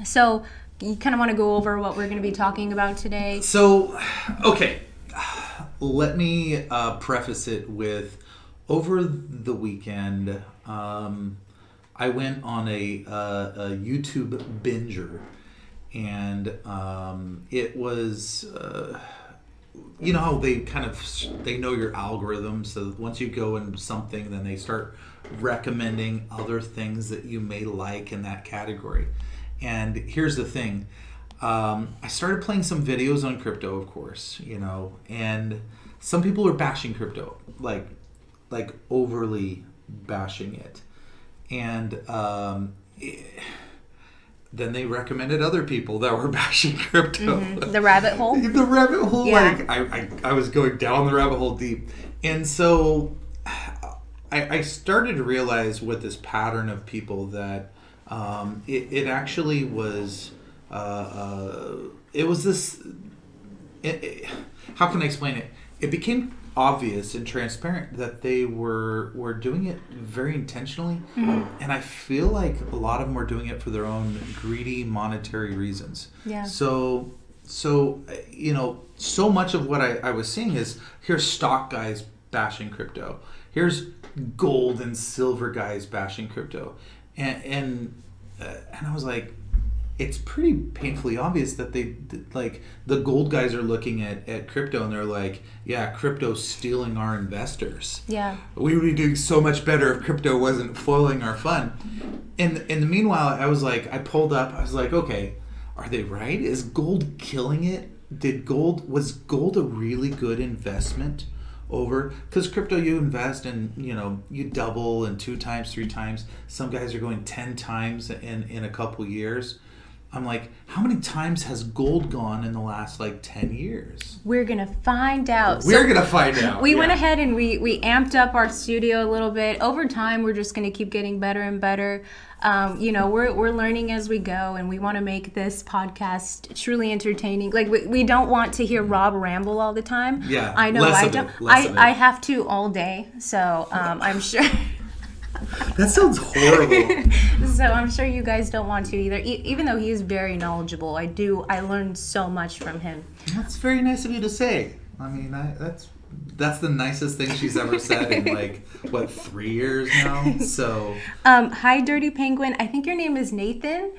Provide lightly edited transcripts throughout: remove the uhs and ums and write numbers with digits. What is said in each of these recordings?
So you kind of want to go over what we're going to be talking about today? So, okay. Let me preface it with over the weekend, I went on a YouTube binger, and it was, you know how they know your algorithm, so once you go in something, then they start recommending other things that you may like in that category. And here's the thing. I started playing some videos on crypto, of course, and some people are bashing crypto, like overly bashing it. And then they recommended other people that were bashing crypto. Mm-hmm. The rabbit hole? The rabbit hole, yeah. I was going down the rabbit hole deep. And so I started to realize with this pattern of people that it actually was, it was this, how can I explain it? It became obvious and transparent that they were doing it very intentionally, and I feel like a lot of them were doing it for their own greedy monetary reasons. Yeah. So so much of what I was seeing is, here's stock guys bashing crypto, here's gold and silver guys bashing crypto, and I was like, it's pretty painfully obvious that the gold guys are looking at crypto and they're like, yeah, crypto's stealing our investors. Yeah. We would be doing so much better if crypto wasn't foiling our fun. In the meanwhile, I was like, I pulled up, I was like, okay, are they right? Is gold killing it? Was gold a really good investment over? Because crypto, you invest and you double and 2 times, 3 times. Some guys are going 10 times in a couple years. I'm like, how many times has gold gone in the last 10 years? We're going to find out. We're going to find out. We went ahead and we amped up our studio a little bit. Over time, we're just going to keep getting better and better. We're learning as we go, and we want to make this podcast truly entertaining. We don't want to hear Rob ramble all the time. Yeah. I know I don't. I have to all day, so I'm sure. That sounds horrible. So I'm sure you guys don't want to either. Even though he is very knowledgeable, I learned so much from him. That's very nice of you to say. I mean, that's the nicest thing she's ever said in 3 years now. So hi, Dirty Penguin. I think your name is Nathan.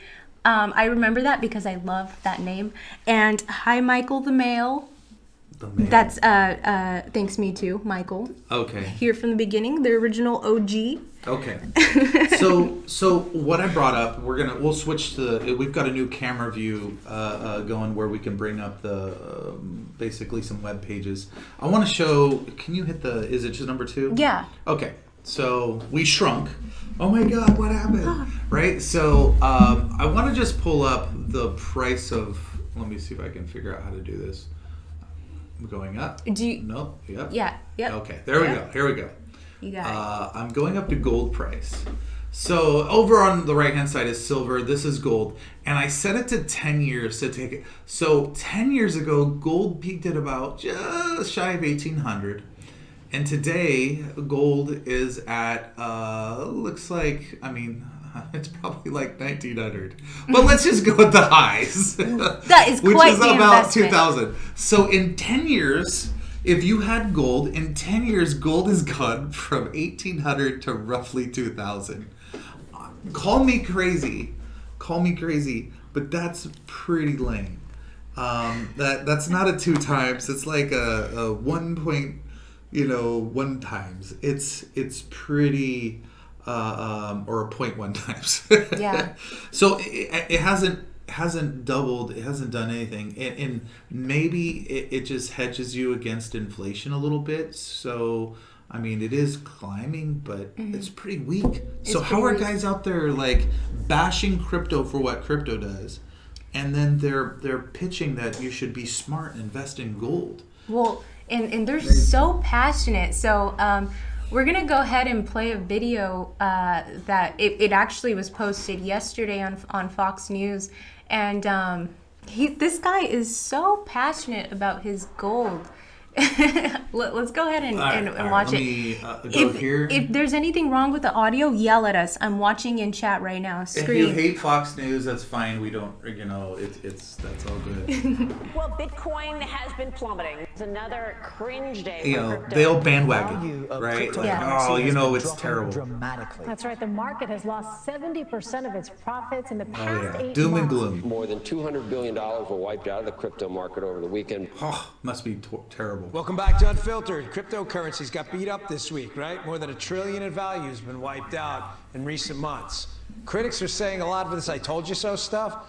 I remember that because I love that name. And hi, Michael the Male. That's thanks, me too, Michael. Okay. Here from the beginning, the original OG. Okay. So what I brought up, we'll switch to we've got a new camera view going where we can bring up the basically some web pages. I want to show. Can you hit is it just number 2? Yeah. Okay. So we shrunk. Oh my God, what happened? Right. So I want to just pull up the price of. Let me see if I can figure out how to do this. I'm going up. Nope. Yep. Yeah. Yep. Okay. There we go. Here we go. You got it. I'm going up to gold price. So over on the right hand side is silver. This is gold, and I set it to 10 years to take it. So 10 years ago, gold peaked at about just shy of 1,800, and today gold is at looks like, I mean, it's probably 1,900. But let's just go with the highs. That is quite which is the about investment. 2,000. So in 10 years. If you had gold, in 10 years, gold has gone from 1,800 to roughly 2,000. Call me crazy, but that's pretty lame. That's not a 2 times. It's like a 1 times. It's pretty, or a 0.1 times. Yeah. So it hasn't doubled, it hasn't done anything, and maybe it just hedges you against inflation a little bit. So I mean, it is climbing, but it's pretty weak. So how are guys out there bashing crypto for what crypto does, and then they're pitching that you should be smart and invest in gold? Well, and they're so passionate. So we're going to go ahead and play a video that it actually was posted yesterday on Fox News. And this guy is so passionate about his gold. Let's go ahead and Let watch it. me go here. If there's anything wrong with the audio, yell at us. I'm watching in chat right now. Scream. If you hate Fox News, that's fine. We don't, that's all good. Well, Bitcoin has been plummeting. It's another cringe day for crypto. They all bandwagon, right? Like, it's terrible. Dramatically. That's right. The market has lost 70% of its profits in the past 8 Doom months. and gloom. More than $200 billion were wiped out of the crypto market over the weekend. Oh, must be terrible. Welcome back to Unfiltered. Cryptocurrencies got beat up this week, right? More than $1 trillion in value has been wiped out in recent months. Critics are saying a lot of this "I told you so" stuff.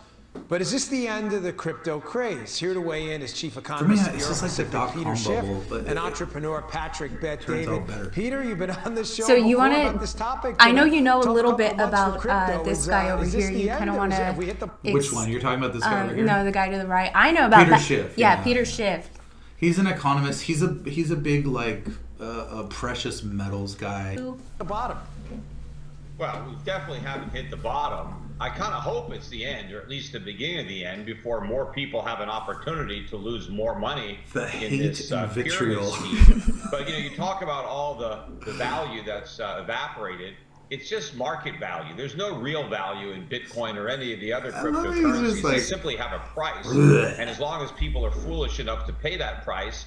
But is this the end of the crypto craze? Here to weigh in is Chief Economist For me, it's just like the Peter dot-com Schiff bubble, but and entrepreneur Patrick Bet turns out David. better. Peter, you've been on this show So you want want to? I know you know a little bit about this guy over here. You kind of want to. Which one? You're talking about this guy over here? No, the guy to the right. I know about Peter Schiff. Yeah, Peter Schiff. He's an economist. He's a big like a precious metals guy. The bottom. Well, we definitely haven't hit the bottom. I kind of hope it's the end, or at least the beginning of the end, before more people have an opportunity to lose more money in this pyramid scheme. But you talk about all the value that's evaporated. It's just market value. There's no real value in Bitcoin or any of the other cryptocurrencies. They simply have a price, and as long as people are foolish enough to pay that price,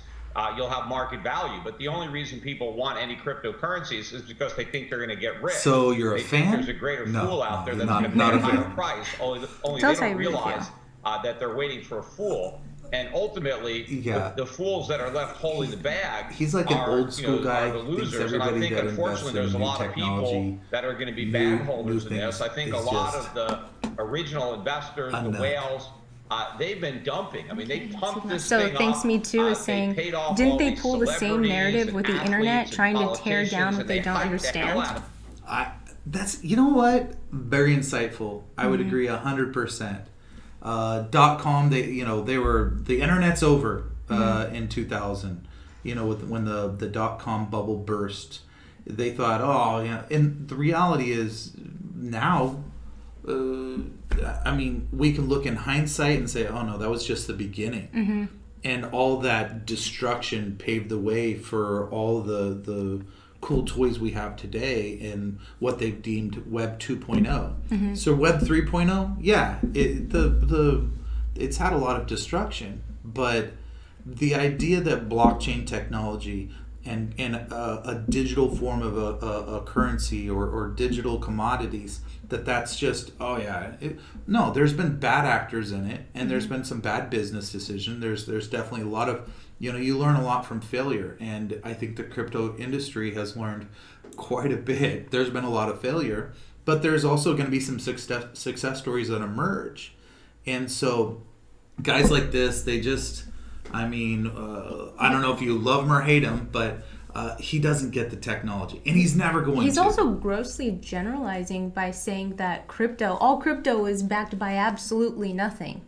you'll have market value. But the only reason people want any cryptocurrencies is because they think they're going to get rich. So you're a fan? There's a greater fool out there that's going to pay a higher price. Only they don't realize that they're waiting for a fool. And ultimately, the fools that are left holding the bag He's like an old school guy. Are the losers. And I think, unfortunately, there's a lot of people that are going to be bag holders in this. I think a lot of the original investors, the whales, they've been dumping. I mean, they pumped this thing Thanks up. Me Too is saying, didn't they pull the same narrative with the internet, trying to tear down what they don't understand? That's, you know what? Very insightful. I would agree 100%. .com, the internet's over in 2000. When the .com bubble burst, they thought, and the reality is now. We can look in hindsight and say, oh no, that was just the beginning. And all that destruction paved the way for all the cool toys we have today and what they've deemed Web 2.0. So Web 3.0, it's had a lot of destruction, but the idea that blockchain technology and a digital form of a currency or digital commodities, that's just, no, there's been bad actors in it, and there's been some bad business decisions. There's definitely a lot of, you learn a lot from failure, and I think the crypto industry has learned quite a bit. There's been a lot of failure, but there's also going to be some success stories that emerge. And so guys like this, they just, I don't know if you love him or hate him, but he doesn't get the technology, and he's never going to. He's also grossly generalizing by saying that all crypto is backed by absolutely nothing.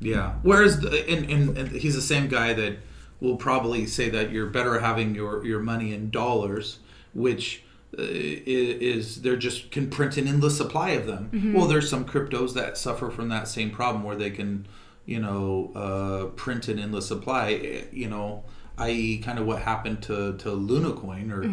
Yeah. Whereas, and he's the same guy that will probably say that you're better having your money in dollars, which is they're just can print an endless supply of them. Well, there's some cryptos that suffer from that same problem where they can, print an endless supply, i.e. kind of what happened to Lunacoin or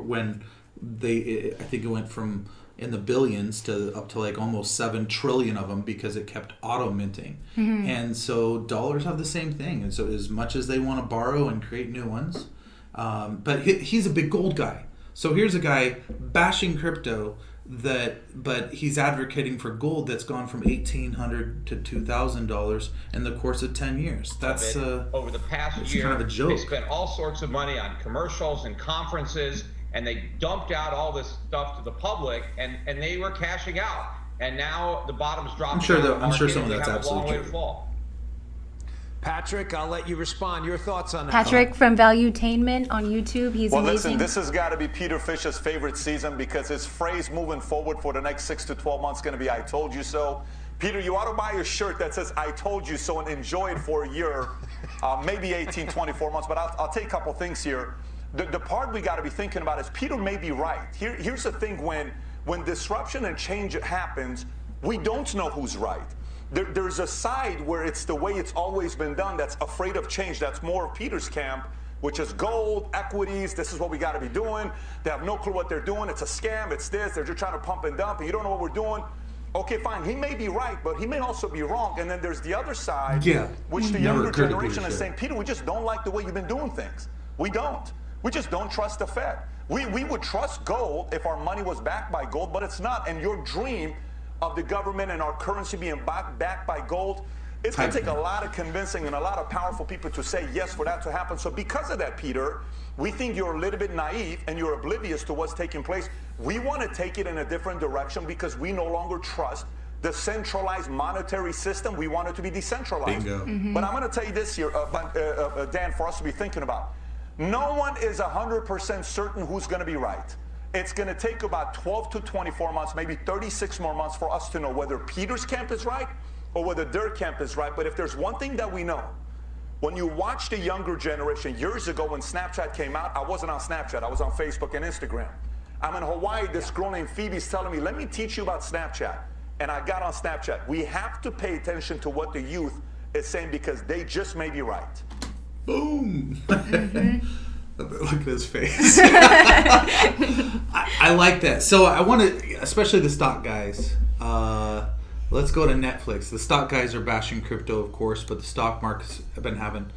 when I think it went from in the billions to up to like almost 7 trillion of them because it kept auto minting. And so dollars have the same thing. And so as much as they want to borrow and create new ones, but he's a big gold guy. So here's a guy bashing crypto but he's advocating for gold that's gone from $1,800 to $2,000 in the course of 10 years. That's over the past year, kind of a joke. They spent all sorts of money on commercials and conferences, and they dumped out all this stuff to the public, and they were cashing out. And now the bottom's dropping. I'm sure some of that's absolutely true. Patrick, I'll let you respond. Your thoughts on that? Patrick from Valuetainment on YouTube. He's amazing. Listen, this has got to be Peter Fisher's favorite season because his phrase moving forward for the next 6 to 12 months is going to be, I told you so. Peter, you ought to buy a shirt that says, I told you so, and enjoy it for a year, maybe 18, 24 months. But I'll take a couple things here. The part we got to be thinking about is Peter may be right. Here's the thing, when disruption and change happens, we don't know who's right. There's a side where it's the way it's always been done that's afraid of change. That's more of Peter's camp. which is gold, equities. This is what we got to be doing. They have no clue what they're doing. It's a scam. It's this. They're just trying to pump and dump, and you don't know what we're doing. Okay, fine. He may be right, but he may also be wrong. And then there's the other side, which the younger generation is saying, Peter, we just don't like the way you've been doing things. We don't. We just don't trust the Fed. We would trust gold if our money was backed by gold, but it's not. And your dream of the government and our currency being backed by gold, it's going to take a lot of convincing and a lot of powerful people to say yes for that to happen. So because of that, Peter, we think you're a little bit naive and you're oblivious to what's taking place. We want to take it in a different direction because we no longer trust the centralized monetary system. We want it to be decentralized. Bingo. But I'm going to tell you this here, Dan, for us to be thinking about. No one is 100% certain who's going to be right. It's going to take about 12 to 24 months, maybe 36 more months for us to know whether Peter's camp is right or whether their camp is right. But if there's one thing that we know, when you watch the younger generation, years ago when Snapchat came out, I wasn't on Snapchat. I was on Facebook and Instagram. I'm in Hawaii. This girl named Phoebe's telling me, let me teach you about Snapchat. And I got on Snapchat. We have to pay attention to what the youth is saying because they just may be right. Boom. Look at his face. I like that. So I want to, especially the stock guys, let's go to Netflix. The stock guys are bashing crypto, of course, but the stock markets have been having,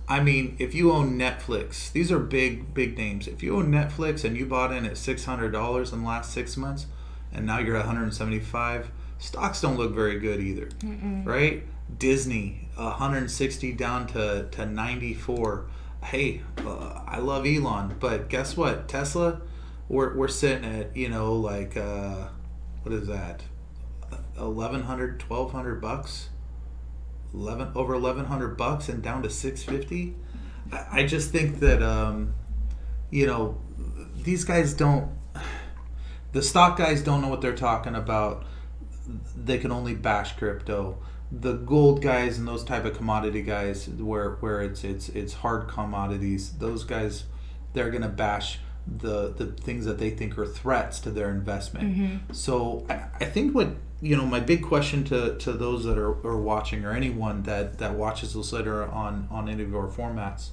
I mean, if you own Netflix, these are big names. If you own Netflix and you bought in at $600 in the last 6 months and now you're at $175, stocks don't look very good either, right? Disney, 160 down to 94. Hey, I love Elon, but guess what? Tesla, we're sitting at, like, what is that? $1,100, $1,200, over $1,100 and down to $650. I just think that, these guys don't, the stock guys don't know what they're talking about. They can only bash crypto. The gold guys and those type of commodity guys where it's hard commodities, those guys, they're gonna bash the things that they think are threats to their investment. So I think what my big question to those that are watching, or anyone that watches this later on any of our formats,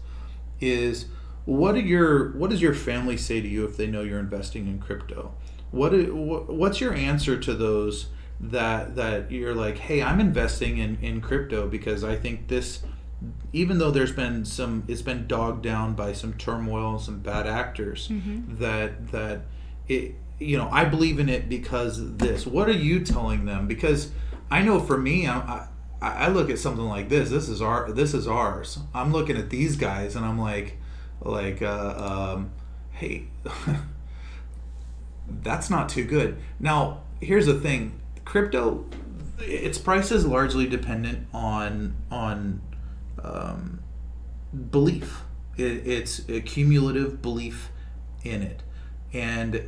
is what does your family say to you if they know you're investing in crypto? What's your answer to those that you're like, hey, I'm investing in crypto because I think this, even though there's been it's been dogged down by some turmoil and some bad actors, that it, I believe in it because of this. What are you telling them? Because I know for me, I look at something like this. This is ours. I'm looking at these guys and I'm like, hey, that's not too good. Now, here's the thing. Crypto, its price is largely dependent on belief. It's a cumulative belief in it, and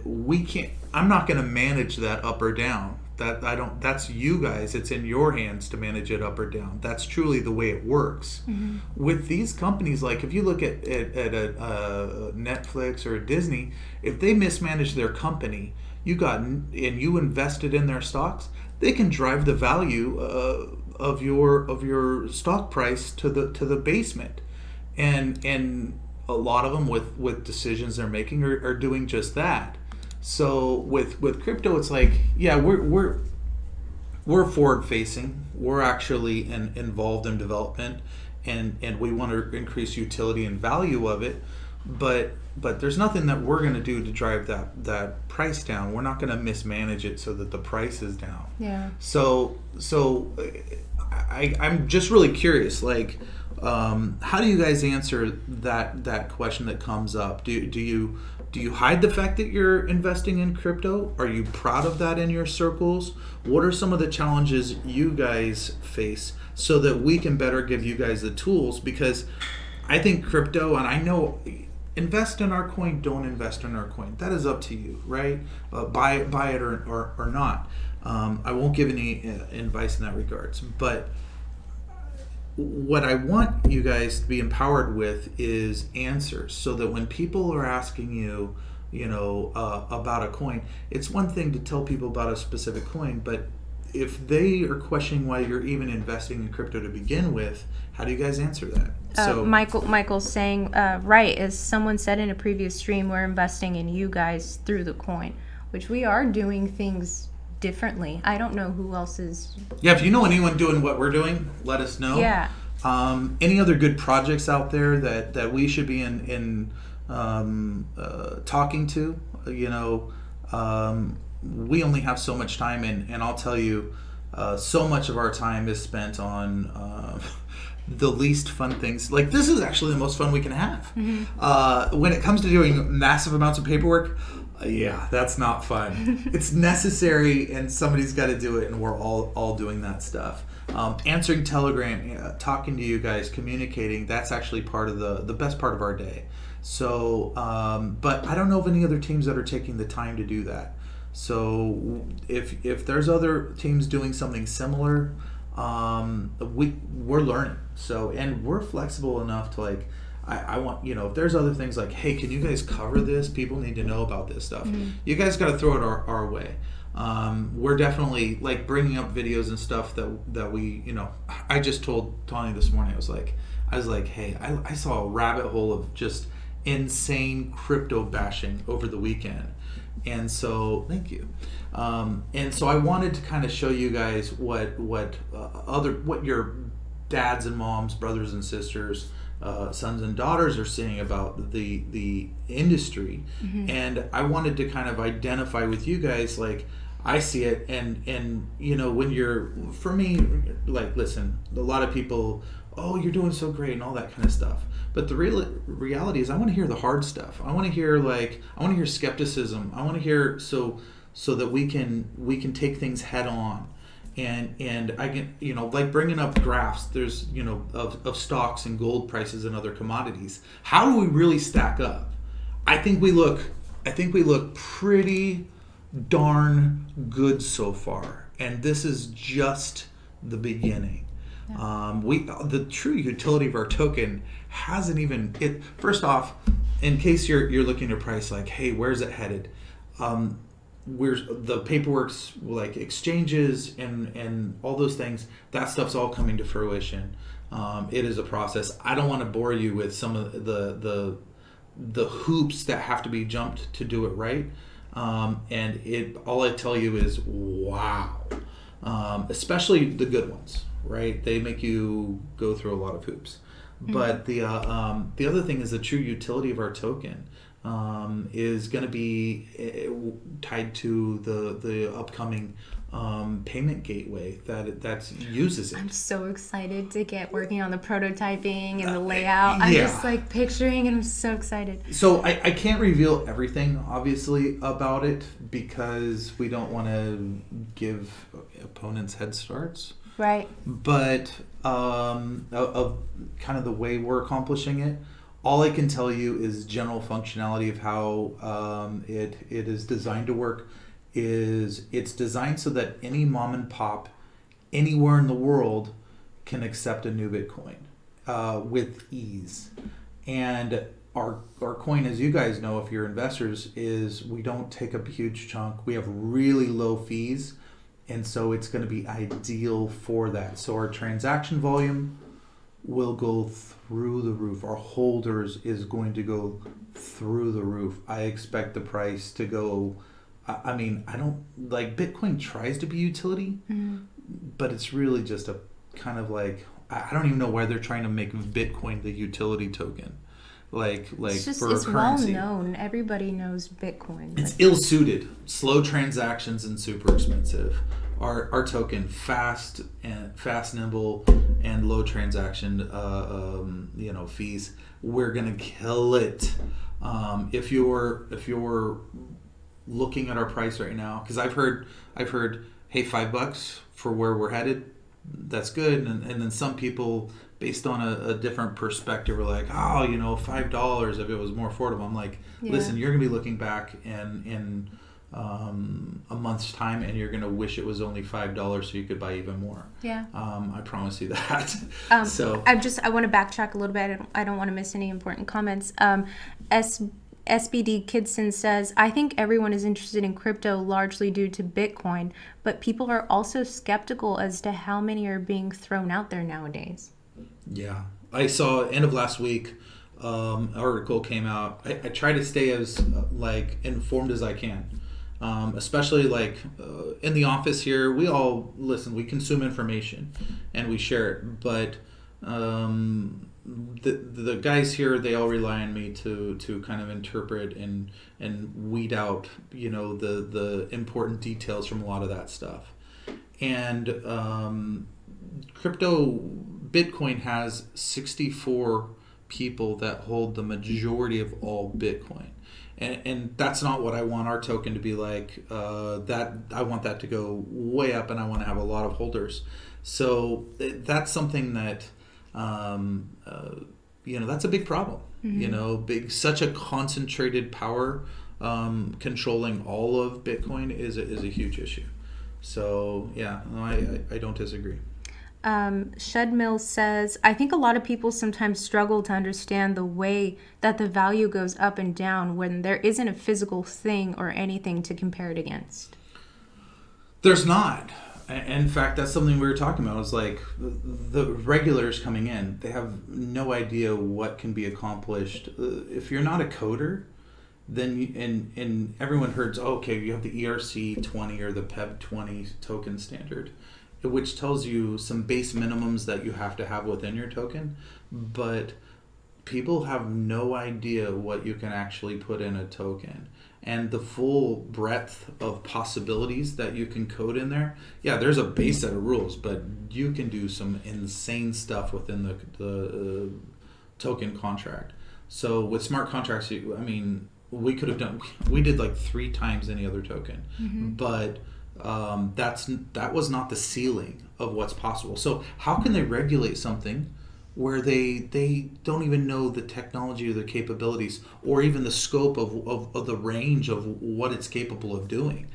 I'm not going to manage that up or down. That's you guys. It's in your hands to manage it up or down. That's truly the way it works. With these companies, like if you look at a Netflix or a Disney, if they mismanage their company, you invested in their stocks, they can drive the value of your stock price to the basement, and a lot of them with decisions they're making are doing just that. So with crypto, it's like, yeah, we're forward facing. We're actually involved in development, and we want to increase utility and value of it, but there's nothing that we're going to do to drive that price down. We're not going to mismanage it so that the price is down. Yeah. So I'm just really curious, like, how do you guys answer that question that comes up? Do you hide the fact that you're investing in crypto? Are you proud of that in your circles? What are some of the challenges you guys face so that we can better give you guys the tools? Because I think crypto, and I know, invest in our coin, don't invest in our coin. That is up to you, right? Buy it or not. I won't give any advice in that regards. But what I want you guys to be empowered with is answers, so that when people are asking you, about a coin, it's one thing to tell people about a specific coin, but if they are questioning why you're even investing in crypto to begin with, how do you guys answer that? So Michael's saying, right, as someone said in a previous stream, we're investing in you guys through the coin, which we are doing things differently. I don't know who else is. Yeah, if you know anyone doing what we're doing, let us know. Yeah. Any other good projects out there that we should be in talking to? You know, we only have so much time, and I'll tell you, so much of our time is spent on the least fun things. Like, this is actually the most fun we can have. When it comes to doing massive amounts of paperwork, yeah, that's not fun. It's necessary, and somebody's got to do it, and we're all doing that stuff. Answering Telegram, talking to you guys, communicating, that's actually part of the best part of our day. So, but I don't know of any other teams that are taking the time to do that. So if there's other teams doing something similar, we're learning. So, and we're flexible enough to, like, I want, you know, if there's other things like, hey, can you guys cover this? People need to know about this stuff. You guys got to throw it our way. We're definitely, like, bringing up videos and stuff that we, you know, I just told Tawny this morning, I was like, hey, I saw a rabbit hole of just insane crypto bashing over the weekend. And so, thank you. And so I wanted to kind of show you guys what your dads and moms, brothers and sisters, sons and daughters are saying about the industry. And I wanted to kind of identify with you guys, like, I see it, and you know, for me, like, listen, a lot of people, oh, you're doing so great and all that kind of stuff. But the reality is, I want to hear the hard stuff. I want to hear skepticism. I want to hear so that we can take things head on. And I can, you know, like bringing up graphs, there's, you know, of stocks and gold prices and other commodities. How do we really stack up? I think we look pretty darn good so far, and this is just the beginning. The true utility of our token hasn't even first off, in case you're looking to price, like, hey, where's it headed? Where's the paperwork's, like, exchanges and all those things, that stuff's all coming to fruition. It is a process. I don't want to bore you with some of the hoops that have to be jumped to do it right. And all I tell you is, wow. Especially the good ones, right? They make you go through a lot of hoops. But the other thing is the true utility of our token is going to be tied to the upcoming payment gateway that uses it. I'm so excited to get working on the prototyping and the layout. I'm just, like, picturing, and I'm so excited. So I can't reveal everything, obviously, about it, because we don't want to give opponents head starts. Right. But of kind of the way we're accomplishing it, all I can tell you is general functionality of how it is designed to work. It's designed so that any mom and pop anywhere in the world can accept a new Bitcoin with ease. And our coin, as you guys know, if you're investors, is we don't take up a huge chunk. We have really low fees. And so it's going to be ideal for that. So our transaction volume will go through the roof. Our holders is going to go through the roof. I expect the price to go, I mean, I don't, like, Bitcoin tries to be utility, but it's really just a kind of like, I don't even know why they're trying to make Bitcoin the utility token. Like it's just, for it's currency. well known. Everybody knows Bitcoin. It's ill-suited, slow transactions, and super expensive. Our token fast, nimble, and low transaction fees. We're gonna kill it. If you're looking at our price right now, because I've heard, hey, $5 for where we're headed, that's good, and then some people, based on a different perspective, are like, oh, you know, $5 if it was more affordable. I'm like, listen, you're gonna be looking back in a month's time, and you're gonna wish it was only $5 so you could buy even more. I promise you that. So I want to backtrack a little bit. I don't want to miss any important comments. SBD Kidson says, I think everyone is interested in crypto largely due to Bitcoin, but people are also skeptical as to how many are being thrown out there nowadays. Yeah. I saw end of last week, article came out. I try to stay as informed as I can. Especially in the office here, we all listen, we consume information and we share it, but the guys here, they all rely on me to kind of interpret and weed out, the important details from a lot of that stuff. And Bitcoin has 64 people that hold the majority of all Bitcoin. And that's not what I want our token to be like. That I want that to go way up, and I want to have a lot of holders. So that's something that, that's a big problem. Mm-hmm. Such a concentrated power controlling all of Bitcoin is a huge issue. So yeah, no, I don't disagree. Shedmill says, I think a lot of people sometimes struggle to understand the way that the value goes up and down when there isn't a physical thing or anything to compare it against. There's not. In fact, that's something we were talking about. It's like the regulars coming in, they have no idea what can be accomplished. If you're not a coder, then and everyone heard, okay, you have the ERC20 or the PEB20 token standard, which tells you some base minimums that you have to have within your token, but people have no idea what you can actually put in a token and the full breadth of possibilities that you can code in there. Yeah, there's a base set of rules, but you can do some insane stuff within the token contract. So with smart contracts, we did like 3 times any other token, mm-hmm. but that was not the ceiling of what's possible. So how can they regulate something where they don't even know the technology or the capabilities or even the scope of the range of what it's capable of doing?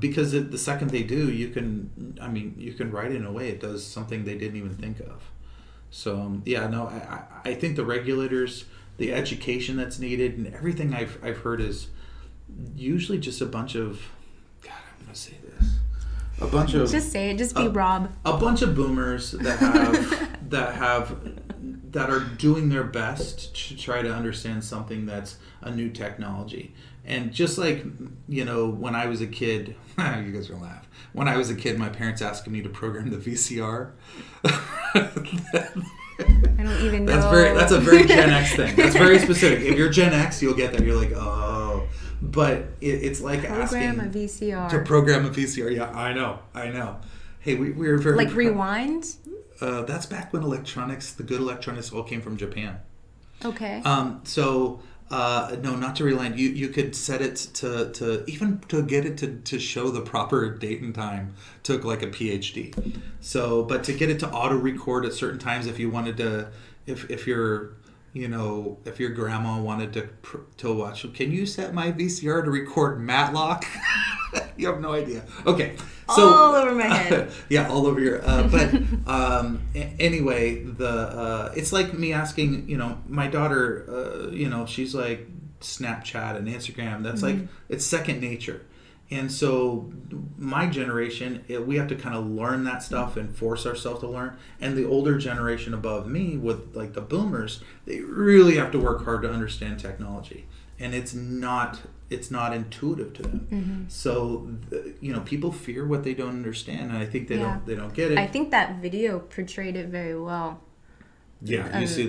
Because the second they do, you can write it in a way it does something they didn't even think of. So I think the regulators, the education that's needed, and everything I've heard is usually just a bunch of, say this, a bunch of, just say it, just be Rob, a bunch of boomers that are doing their best to try to understand something that's a new technology. And just like, when I was a kid, you guys are gonna laugh, when I was a kid, my parents asked me to program the VCR. I don't even know. That's a very Gen X thing. That's very specific. If you're Gen X, you'll get that. You're like, oh. But it's like asking a VCR. To program a VCR. Yeah, I know. Hey, we were very... Like rewind? That's back when the good electronics all came from Japan. Okay. No, not to rewind. You could set it to even to get it to show the proper date and time took like a PhD. So, but to get it to auto record at certain times, if you wanted to, if your grandma wanted to watch, can you set my VCR to record Matlock? You have no idea. Okay, so all over my head. Yeah, all over your. Anyway, it's like me asking, my daughter, she's like Snapchat and Instagram. That's mm-hmm. like it's second nature, and so my generation, we have to kind of learn that stuff and force ourselves to learn. And the older generation above me, with like the boomers, they really have to work hard to understand technology, and it's not intuitive to them. Mm-hmm. So people fear what they don't understand, and I think they don't get it. I think that video portrayed it very well. Yeah, you see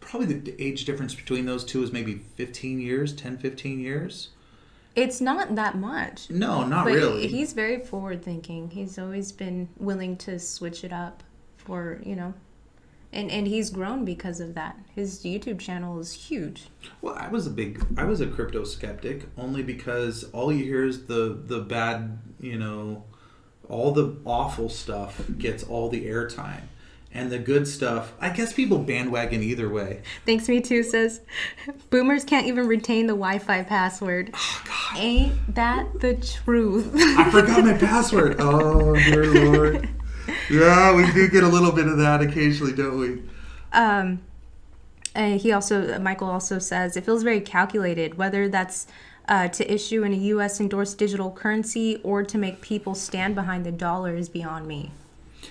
probably the age difference between those two is maybe 15 years. It's not that much. No, not really. He's very forward thinking. He's always been willing to switch it up for, and he's grown because of that. His YouTube channel is huge. Well, I was a crypto skeptic only because all you hear is the bad, all the awful stuff gets all the airtime. And the good stuff, I guess people bandwagon either way. Thanks Me Too says, boomers can't even retain the Wi-Fi password. Oh, God. Ain't that the truth? I forgot my password. Oh, dear Lord. Yeah, we do get a little bit of that occasionally, don't we? Michael also says it feels very calculated, whether that's to issue in a U.S. endorsed digital currency or to make people stand behind the dollar is beyond me.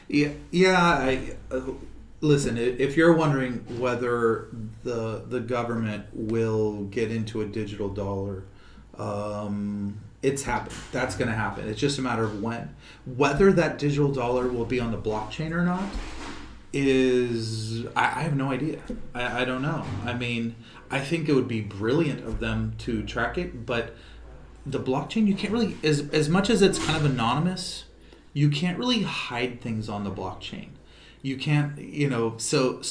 Yeah. Listen, if you're wondering whether the government will get into a digital dollar, it's happened. That's going to happen. It's just a matter of when. Whether that digital dollar will be on the blockchain or not I have no idea. I don't know. I mean, I think it would be brilliant of them to track it, but the blockchain, you can't really, as much as it's kind of anonymous, you can't really hide things on the blockchain. You can't, so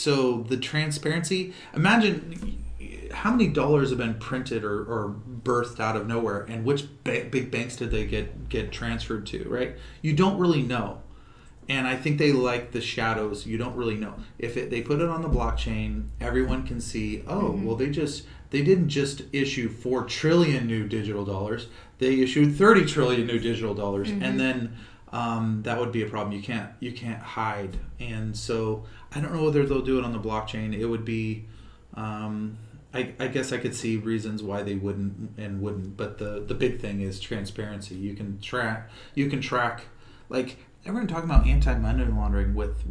the transparency, imagine how many dollars have been printed or birthed out of nowhere, and which big banks did they get transferred to, right? You don't really know. And I think they like the shadows. You don't really know. If they put it on the blockchain, everyone can see, well, they didn't just issue 4 trillion new digital dollars. They issued 30 trillion new digital dollars. And then that would be a problem. You can't hide. And so I don't know whether they'll do it on the blockchain. It would be I guess I could see reasons why they wouldn't, but the big thing is transparency. You can track like everyone talking about anti-money laundering with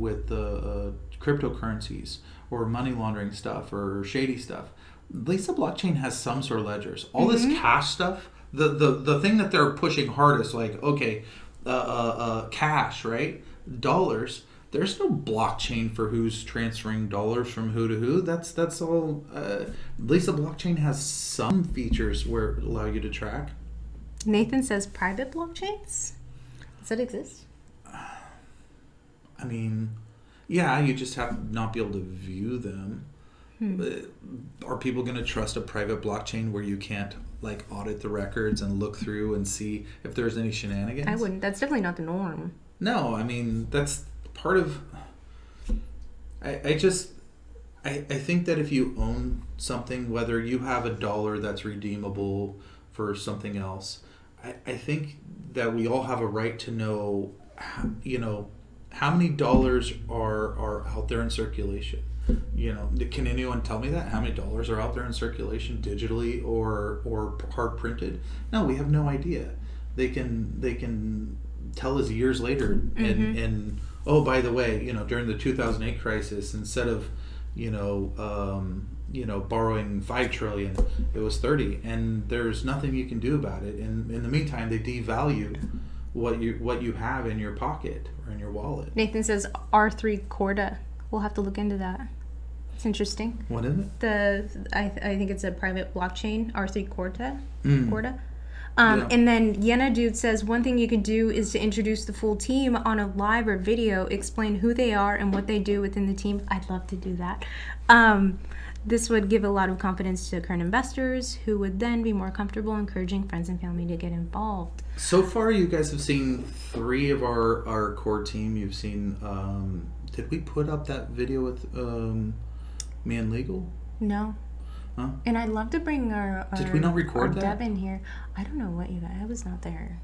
cryptocurrencies or money laundering stuff or shady stuff. At least the blockchain has some sort of ledgers. All this cash stuff, the thing that they're pushing hardest, like cash, right? Dollars. There's no blockchain for who's transferring dollars from who to who. That's all. At least the blockchain has some features where it allow you to track. Nathan says private blockchains. Does that exist? I mean, yeah, you just have to not be able to view them. Are people going to trust a private blockchain where you can't like audit the records and look through and see if there's any shenanigans? I wouldn't. That's definitely not the norm. No, I mean, that's part of... I think that if you own something, whether you have a dollar that's redeemable for something else, I think that we all have a right to know, how many dollars are out there in circulation. Can anyone tell me that? How many dollars are out there in circulation digitally or hard printed? No, we have no idea. They can tell us years later and oh, by the way, during the 2008 crisis, instead of borrowing 5 trillion, it was 30, and there's nothing you can do about it. And in the meantime, they devalue what you have in your pocket or in your wallet. Nathan says R3 Corda. We'll have to look into that. It's interesting. What is it? I think it's a private blockchain, R3 Corda. Corda. Yeah. And then Yenna Dude says one thing you could do is to introduce the full team on a live or video, explain who they are and what they do within the team. I'd love to do that. This would give a lot of confidence to current investors who would then be more comfortable encouraging friends and family to get involved. So far, you guys have seen 3 of our core team. You've seen, did we put up that video with me and Legal? No. Huh? And I'd love to bring our Did we not record that? Deb in here. I don't know what you guys, I was not there.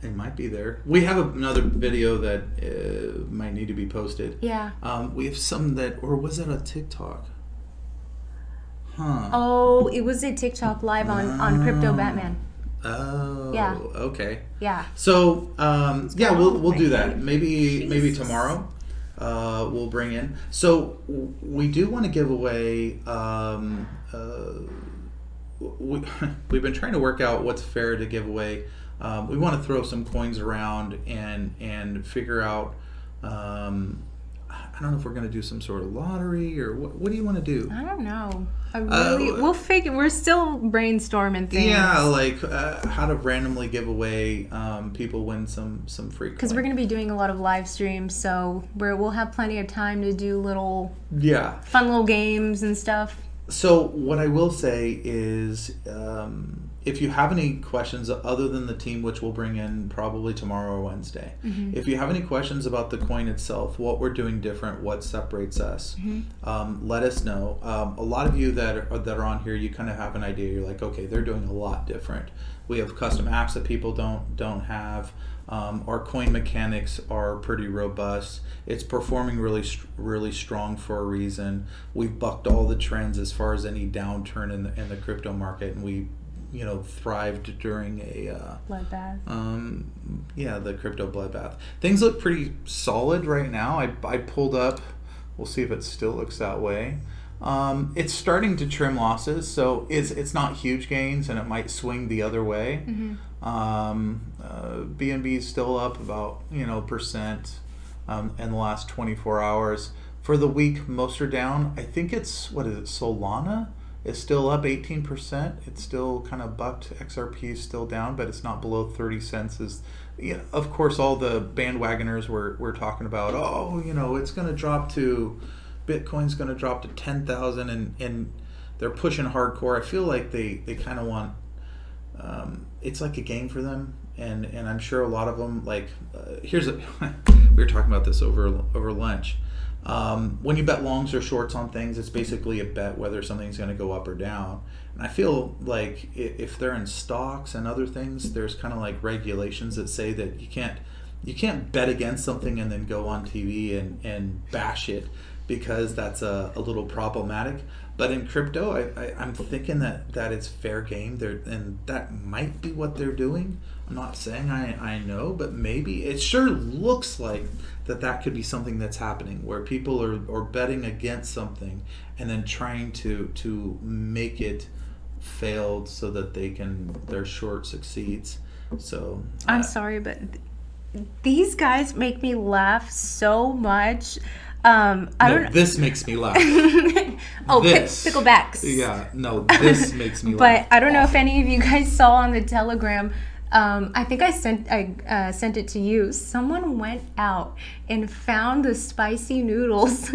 It might be there. We have another video that might need to be posted. Yeah. We have some or was that a TikTok? Huh. Oh, it was a TikTok live on Crypto Batman. Oh. Yeah. Okay. Yeah. So we'll do that. Maybe tomorrow. We'll bring in. So we do want to give away. We've been trying to work out what's fair to give away. We want to throw some coins around and figure out. I don't know if we're going to do some sort of lottery or what do you want to do? I don't know. We'll figure. We're still brainstorming things. Yeah, like how to randomly give away. People win some free coins. Because we're going to be doing a lot of live streams, so we'll have plenty of time to do fun little games and stuff. So what I will say is, if you have any questions other than the team, which we'll bring in probably tomorrow or Wednesday, if you have any questions about the coin itself, what we're doing different, what separates us, let us know. A lot of you that are on here, you kind of have an idea. You're like, okay, they're doing a lot different. We have custom apps that people don't have. Our coin mechanics are pretty robust. It's performing really strong for a reason. We've bucked all the trends as far as any downturn in the crypto market, and we thrived during a bloodbath. The crypto bloodbath. Things look pretty solid right now. I pulled up. We'll see if it still looks that way. It's starting to trim losses, so it's not huge gains, and it might swing the other way. BNB is still up about percent in the last 24 hours. For the week, most are down. I think it's Solana is still up 18%. It's still kind of bucked. XRP is still down, but it's not below 30 cents. Of course, all the bandwagoners we're talking about. It's going to drop to. Bitcoin's going to drop to 10,000, and they're pushing hardcore. I feel like they kind of want. It's like a game for them, and I'm sure a lot of them we were talking about this over lunch. When you bet longs or shorts on things, it's basically a bet whether something's going to go up or down. And I feel like if they're in stocks and other things, there's kind of like regulations that say that you can't bet against something and then go on TV and bash it, because that's a little problematic. But in crypto, I'm thinking that it's fair game there, and that might be what they're doing. I'm not saying I know, but maybe it sure looks like that could be something that's happening, where people are betting against something and then trying to make it failed so that their short succeeds. So I'm sorry, but these guys make me laugh so much. This makes me laugh. Picklebacks. Yeah, no, this makes me laugh. But I don't know if any of you guys saw on the Telegram. I think I sent it to you. Someone went out and found the spicy noodles,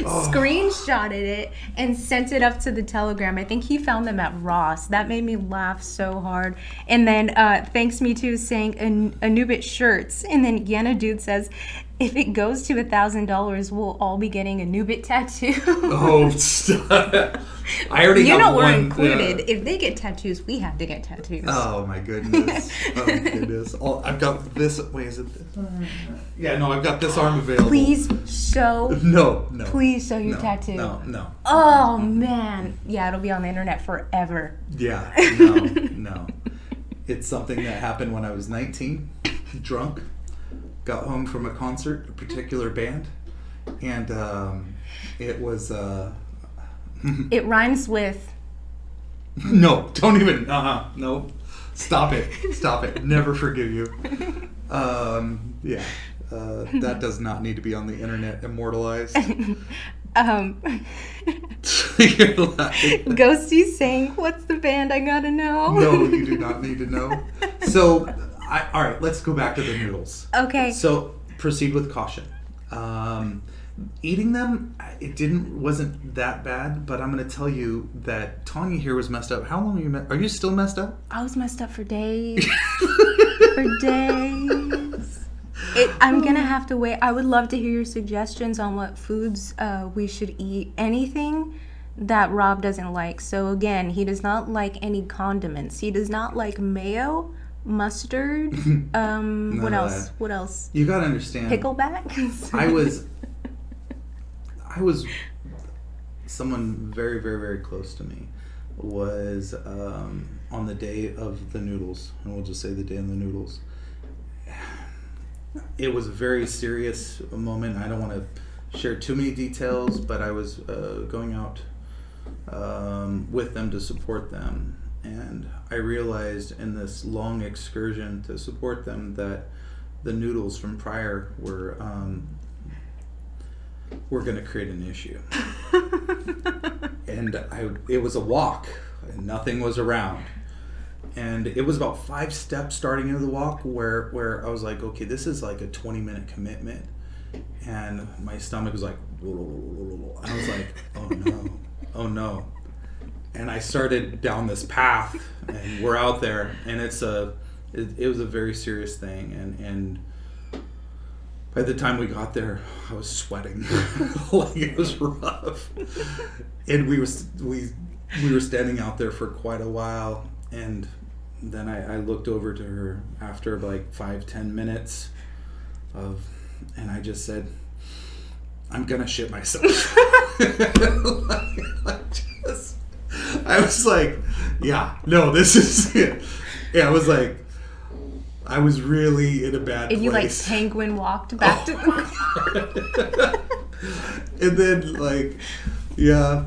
screenshotted it, and sent it up to the Telegram. I think he found them at Ross. That made me laugh so hard. And then thanks me too saying Anubit shirts. And then Yenna Dude says, if it goes to $1,000, we'll all be getting a Anubit tattoo. Oh, stop. I already have we're one. included. If they get tattoos, we have to get tattoos. Oh my goodness. I've got this. Wait, is it this? Yeah, no, I've got this arm available. Please show. No. Please show your tattoo. No. Oh man. Yeah, it'll be on the internet forever. Yeah. No. It's something that happened when I was 19, drunk. Got home from a concert, a particular band, and it was. It rhymes with. No, don't even. No, stop it. Never forgive you. That does not need to be on the internet immortalized. Ghosty's saying, "What's the band? I gotta know." No, you do not need to know. So. All right, let's go back to the noodles. Okay. So proceed with caution. Eating them, wasn't that bad, but I'm going to tell you that Tanya here was messed up. How long are you still messed up? I was messed up for days. I'm going to have to wait. I would love to hear your suggestions on what foods we should eat. Anything that Rob doesn't like. So again, he does not like any condiments. He does not like mayo. Mustard. What else? You gotta understand. Pickleback. I was someone very, very, very close to me was on the day of the noodles, and we'll just say the day of the noodles. It was a very serious moment. I don't want to share too many details, but I was going out with them to support them. And I realized in this long excursion to support them that the noodles from prior were going to create an issue. And it was a walk, and nothing was around. And it was about 5 steps starting into the walk where I was like, okay, this is like a 20-minute commitment. And my stomach was like, and I was like, oh no. And I started down this path, and we're out there, and it was a very serious thing, and by the time we got there, I was sweating. Like, it was rough. And we were standing out there for quite a while, and then I looked over to her after like 5-10 minutes and I just said, I'm gonna shit myself. I was like, yeah, no, this is it. Yeah, I was like, I was really in a bad place. And you like penguin walked back to the And then like, yeah,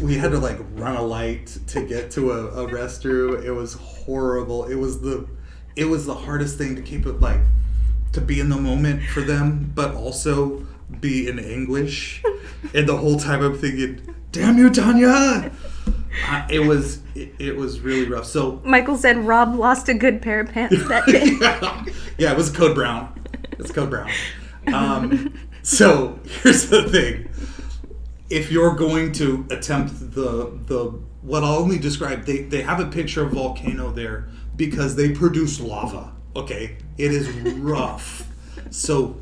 we had to like run a light to get to a restroom. It was horrible. It was the hardest thing to keep it, like, to be in the moment for them, but also be in English. And the whole time I'm thinking, damn you, Tanya. It was really rough. So Michael said Rob lost a good pair of pants that day. yeah, it was Code Brown. It's Code Brown. So here's the thing. If you're going to attempt the what I'll only describe, they have a picture of a volcano there because they produce lava. Okay, it is rough. So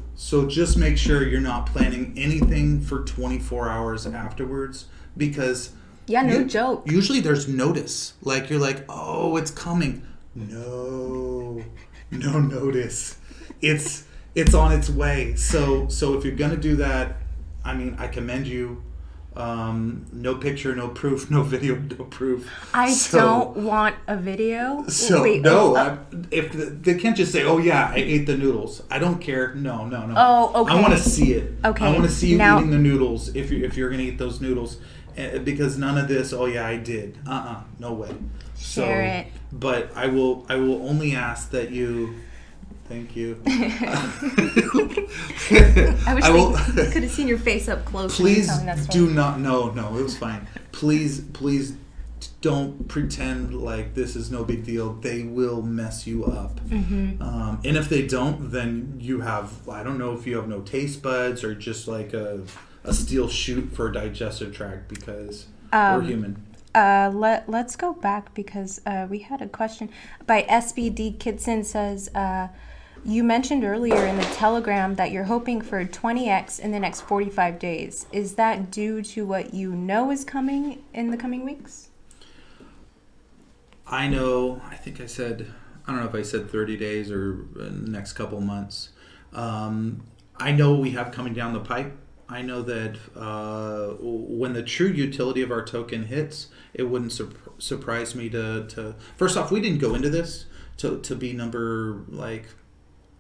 just make sure you're not planning anything for 24 hours afterwards, because no joke. Usually there's notice. Like, you're like, oh, it's coming. No notice. It's on its way. So if you're gonna do that, I mean, I commend you. No picture, no proof, no video, no proof. I don't want a video. So if they can't just say, "Oh yeah, I ate the noodles." I don't care. No. Oh, okay. I want to see it. Okay. I want to see you eating the noodles if you're gonna eat those noodles, because none of this. Oh yeah, I did. No way. Share it. But I will only ask that you. Thank you. I wish they could have seen your face up close. Please do not. No, it was fine. Please don't pretend like this is no big deal. They will mess you up. Mm-hmm. And if they don't, then you have, I don't know if you have no taste buds or just like a steel chute for a digestive tract, because we're human. Let's go back, because we had a question by SBD Kidson. Says, you mentioned earlier in the Telegram that you're hoping for 20x in the next 45 days. Is that due to what you know is coming in the coming weeks? I think I said, I don't know if I said 30 days or the next couple months. I know what we have coming down the pipe. I know that when the true utility of our token hits, it wouldn't surprise me to... First off, we didn't go into this to be number like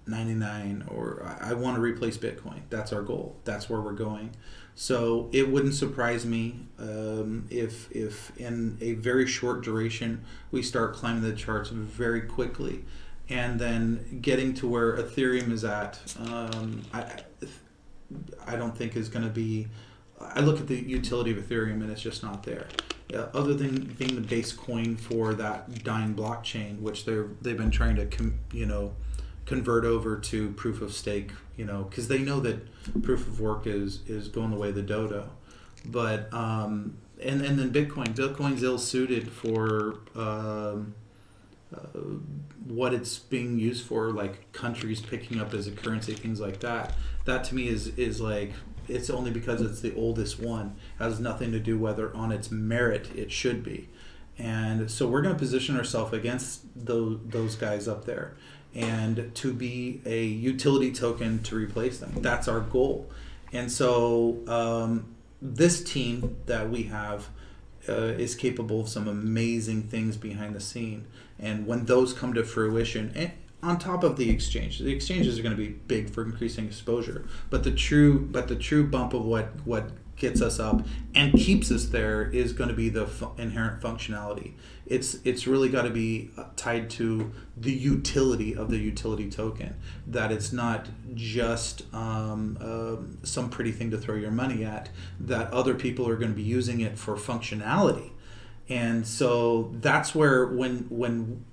99, or I want to replace Bitcoin. That's our goal. That's where we're going. So it wouldn't surprise me if in a very short duration we start climbing the charts very quickly, and then getting to where Ethereum is at. I don't think is going to be... I look at the utility of Ethereum and it's just not there. Other than being the base coin for that dying blockchain, which they've been trying to convert over to proof of stake, because they know that proof of work is going the way of the dodo. But and then Bitcoin's ill suited for what it's being used for, like countries picking up as a currency, things like that. That to me is like, it's only because it's the oldest one. It has nothing to do whether on its merit it should be. And so we're going to position ourselves against those guys up there, and to be a utility token to replace them. That's our goal. And so this team that we have is capable of some amazing things behind the scene. And when those come to fruition, and on top of the exchanges are going to be big for increasing exposure. But the true bump of what gets us up and keeps us there is going to be the inherent functionality. It's really got to be tied to the utility of the utility token. That it's not just some pretty thing to throw your money at. That other people are going to be using it for functionality. And so that's where when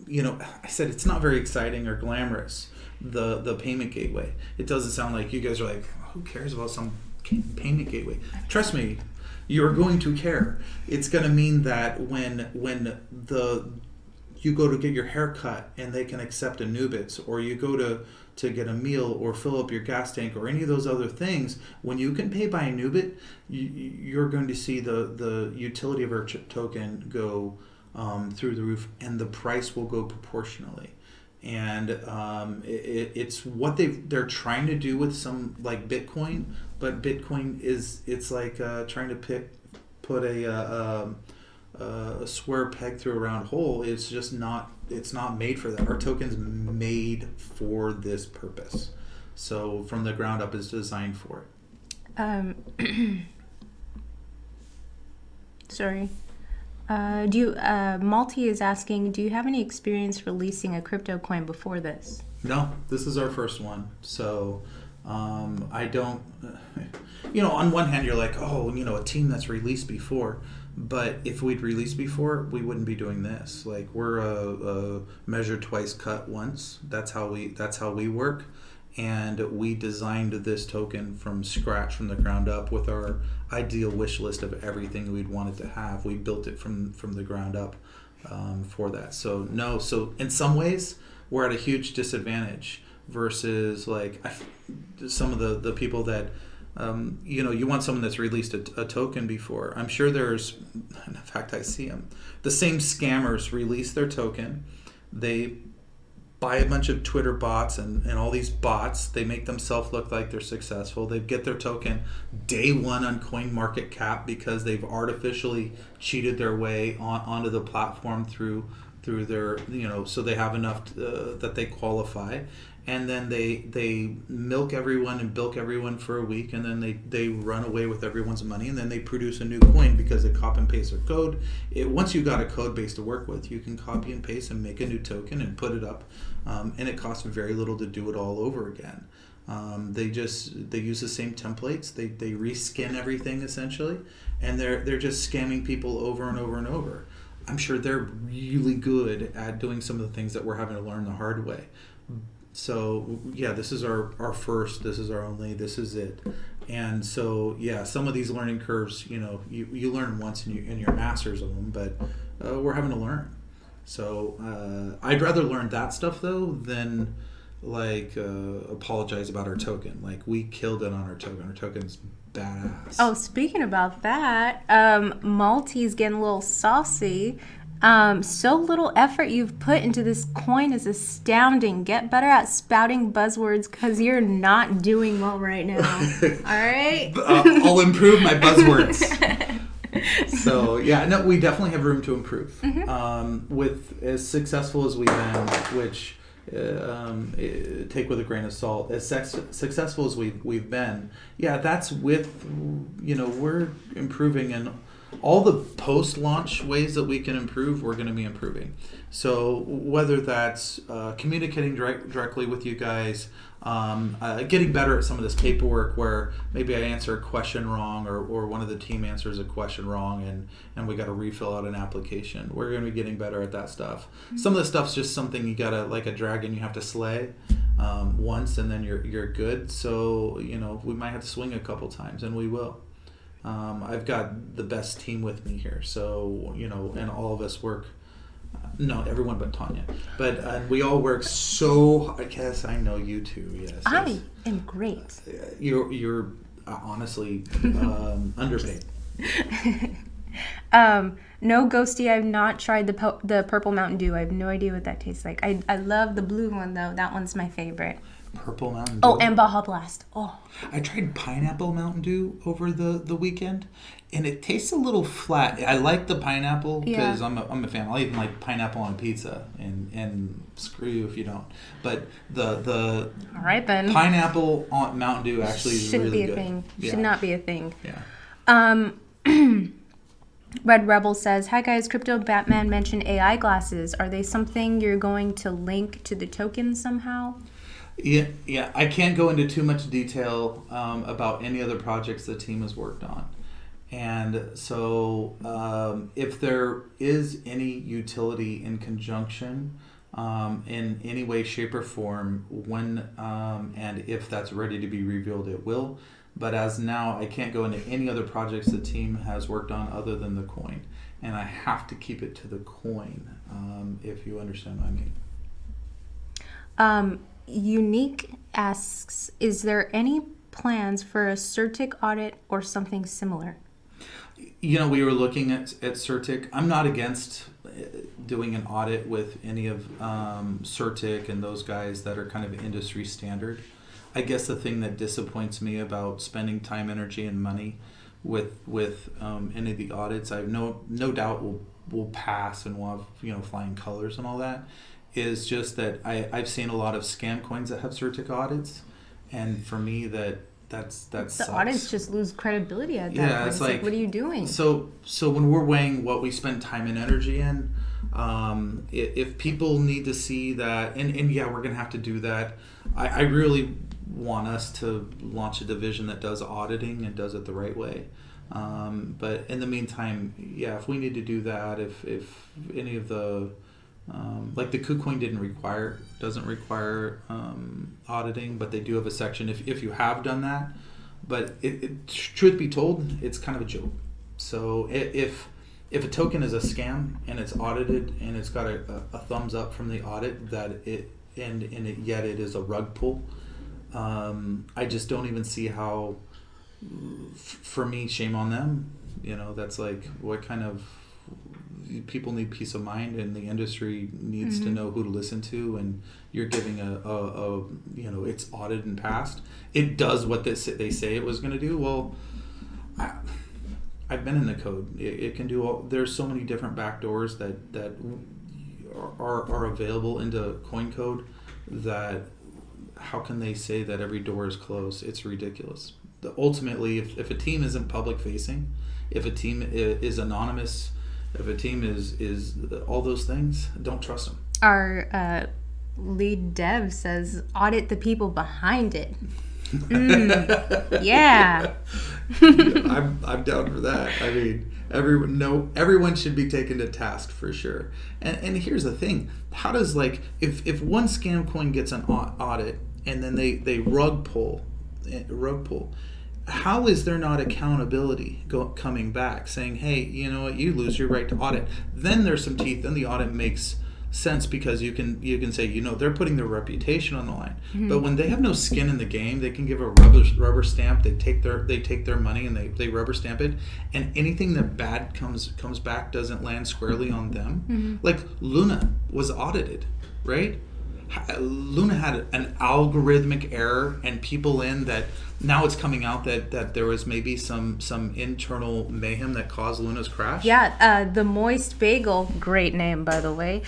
I said it's not very exciting or glamorous, the payment gateway. It doesn't sound like you guys are like, who cares about some payment gateway? Trust me, you're going to care. It's going to mean that when you go to get your hair cut and they can accept Anubits, or you go to get a meal or fill up your gas tank or any of those other things, when you can pay by Anubit, you're going to see the utility of our token go through the roof, and the price will go proportionally. And it's what they're trying to do with some like Bitcoin, but Bitcoin it's like trying to put a square peg through a round hole. It's just not. It's not made for that. Our token's made for this purpose. So from the ground up, it's designed for it. Sorry. Malty is asking, do you have any experience releasing a crypto coin before this? No, this is our first one. So I don't, on one hand, you're like, a team that's released before. But if we'd released before, we wouldn't be doing this. Like, we're a measure twice, cut once. That's how we work. And we designed this token from scratch, from the ground up, with our ideal wish list of everything we'd wanted to have. We built it from the ground up for that. So no. So in some ways, we're at a huge disadvantage versus like some of the people that. You want someone that's released a token before. I'm sure there's, in fact, I see them. The same scammers release their token. They buy a bunch of Twitter bots and all these bots. They make themselves look like they're successful. They get their token day one on CoinMarketCap because they've artificially cheated their way onto the platform through their, so they have enough that they qualify. And then they milk everyone and bilk everyone for a week, and then they run away with everyone's money, and then they produce a new coin because they copy and paste their code. Once you got a code base to work with, you can copy and paste and make a new token and put it up, and it costs very little to do it all over again. They use the same templates. They reskin everything essentially, and they're just scamming people over and over and over. I'm sure they're really good at doing some of the things that we're having to learn the hard way. So yeah, this is our first, this is our only, this is it. And so yeah, some of these learning curves, you learn once and you're masters of them, but we're having to learn. So I'd rather learn that stuff though than apologize about our token. Like, we killed it on our token. Our token's badass. Oh, speaking about that, Malty's getting a little saucy. So little effort you've put into this coin is astounding. Get better at spouting buzzwords because you're not doing well right now. All right? I'll improve my buzzwords. So, yeah, no, we definitely have room to improve. Mm-hmm. With as successful as we've been, which take with a grain of salt, as successful as we've been, yeah, that's with, we're improving in all the post-launch ways that we can improve. We're going to be improving. So whether that's communicating directly with you guys, getting better at some of this paperwork where maybe I answer a question wrong or one of the team answers a question wrong and we got to refill out an application. We're going to be getting better at that stuff. Mm-hmm. Some of the stuff's just something you got to, like a dragon, you have to slay once and then you're good. So, we might have to swing a couple times, and we will. I've got the best team with me here, so and all of us work. No, everyone but Tanya, but we all work so. I guess I know you too. Yes, I am great. You're honestly underpaid. No, Ghosty, I've not tried the purple Mountain Dew. I have no idea what that tastes like. I love the blue one though. That one's my favorite. Purple Mountain Dew. Oh, and Baja Blast. Oh. I tried pineapple Mountain Dew over the weekend, and it tastes a little flat. I like the pineapple because I'm a fan. I'll even like pineapple on pizza, and screw you if you don't. But the all right then, pineapple on Mountain Dew actually is really good. Shouldn't be a thing. Yeah. Should not be a thing. Yeah. Red Rebel says, "Hi guys, Crypto Batman mentioned AI glasses. Are they something you're going to link to the token somehow?" Yeah. I can't go into too much detail about any other projects the team has worked on. And so if there is any utility in conjunction in any way, shape, or form. When and if that's ready to be revealed, it will. But as now, I can't go into any other projects the team has worked on other than the coin, and I have to keep it to the coin. If you understand what I mean. Unique asks, is there any plans for a CERTIC audit or something similar? We were looking at CERTIC. I'm not against doing an audit with any of CERTIC and those guys that are kind of industry standard. I guess the thing that disappoints me about spending time, energy, and money with any of the audits, I have no doubt will pass and we'll have flying colors and all that, is just that I've seen a lot of scam coins that have CERTIC audits, and for me that sucks. The audits just lose credibility at that point. It's like, what are you doing? So when we're weighing what we spend time and energy in, if people need to see that, and yeah, we're gonna have to do that. I really want us to launch a division that does auditing and does it the right way. But in the meantime, yeah, if we need to do that, if any of the like the KuCoin doesn't require auditing, but they do have a section if you have done that. But it truth be told, it's kind of a joke. So if a token is a scam and it's audited and it's got a thumbs up from the audit yet it is a rug pull, I just don't even see how. For me, shame on them. That's like, what kind of people need peace of mind, and the industry needs to know who to listen to, and you're giving it's audited and passed. It does what they say it was going to do. Well, I've been in the code. It can do there's so many different backdoors that are available into coin code that how can they say that every door is closed? It's ridiculous. Ultimately, if a team isn't public facing, if a team is anonymous, if a team is all those things, don't trust them. Our lead dev says, audit the people behind it. Yeah. I'm down for that. I mean, everyone should be taken to task for sure. And here's the thing: how does if one scam coin gets an audit and then they rug pull, how is there not accountability coming back saying, hey, you know what, you lose your right to audit? Then there's some teeth, and the audit makes sense because you can say, they're putting their reputation on the line. Mm-hmm. But when they have no skin in the game, they can give a rubber stamp. They take their money and they rubber stamp it, and anything that bad comes back doesn't land squarely on them. Mm-hmm. Like Luna was audited, right? Luna had an algorithmic error, and people that now it's coming out that there was maybe some internal mayhem that caused Luna's crash. Yeah, the Moist Bagel, great name by the way,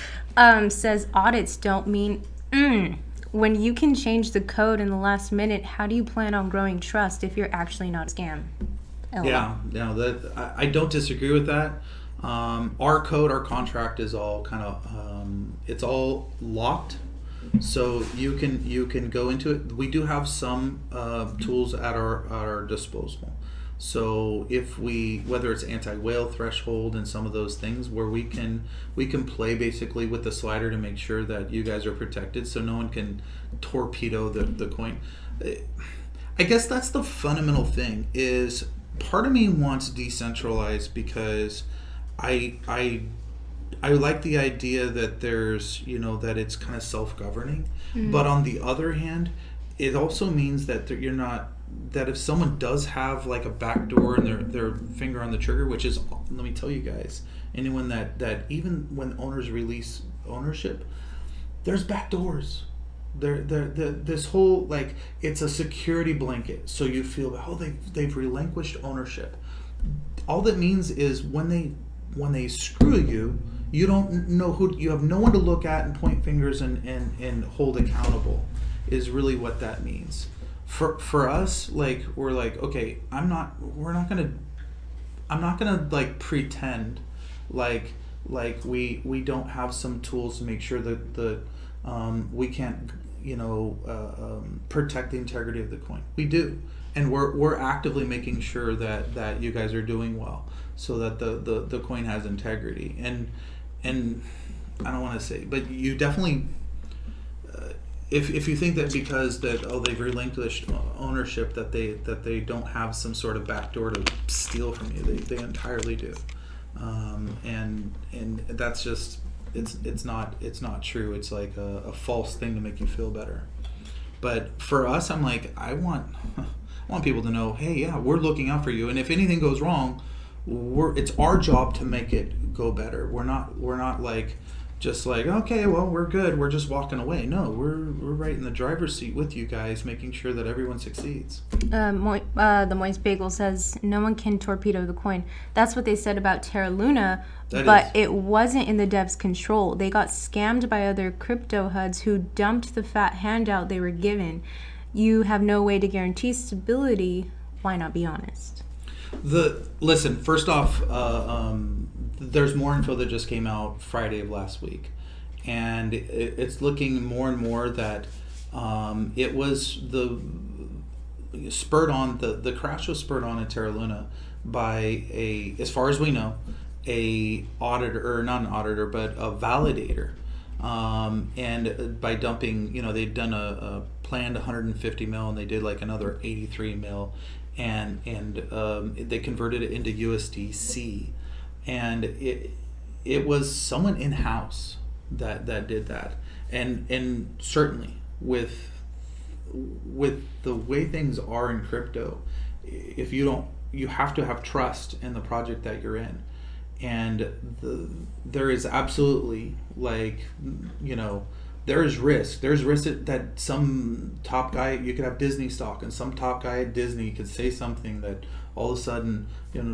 says audits don't mean when you can change the code in the last minute. How do you plan on growing trust if you're actually not a scam? Yeah, I don't disagree with that. Our code, our contract is all kind of it's all locked. So you can go into it. We do have some tools at our disposal. So whether it's anti-whale threshold and some of those things where we can play basically with the slider to make sure that you guys are protected, so no one can torpedo the coin. I guess that's the fundamental thing. Is part of me wants decentralized because I like the idea that there's, that it's kind of self-governing. Mm-hmm. But on the other hand, it also means that you're not, that if someone does have like a backdoor and their finger on the trigger, which is, let me tell you guys, anyone that even when owners release ownership, there's backdoors. This whole, it's a security blanket. So you feel, they've relinquished ownership. All that means is when they screw you, you don't know you have no one to look at and point fingers and hold accountable, is really what that means. For us, we're okay, I'm not gonna pretend we don't have some tools to make sure that we can't protect the integrity of the coin. We do, and we're actively making sure that you guys are doing well, so that the coin has integrity. And I don't want to say, but you definitely, if you think that because that they've relinquished ownership that they don't have some sort of backdoor to steal from you, they entirely do, and that's just it's not true. It's like a false thing to make you feel better. But for us, I'm like, I want people to know, hey, yeah, we're looking out for you, and if anything goes wrong, it's our job to make it go better. We're not like just like, okay, well, we're good, we're just walking away. No, we're right in the driver's seat with you guys, making sure that everyone succeeds. The Moist Bagel says no one can torpedo the coin. That's what they said about Terra Luna, but it wasn't in the devs' control. They got scammed by other crypto HUDs who dumped the fat handout they were given. You have no way to guarantee stability. Why not be honest? Listen, first off, there's more info that just came out Friday of last week, and it's looking more and more that it was the crash was spurred on in Terra Luna by as far as we know, a auditor, or not an auditor, but a validator, and by dumping, they'd done a planned 150 mil, and they did like another 83 mil. And they converted it into USDC, and it was someone in house that did that, and certainly with the way things are in crypto, if you have to have trust in the project that you're in, and there is absolutely there is risk. There's risk that some top guy, you could have Disney stock, and some top guy at Disney could say something that all of a sudden,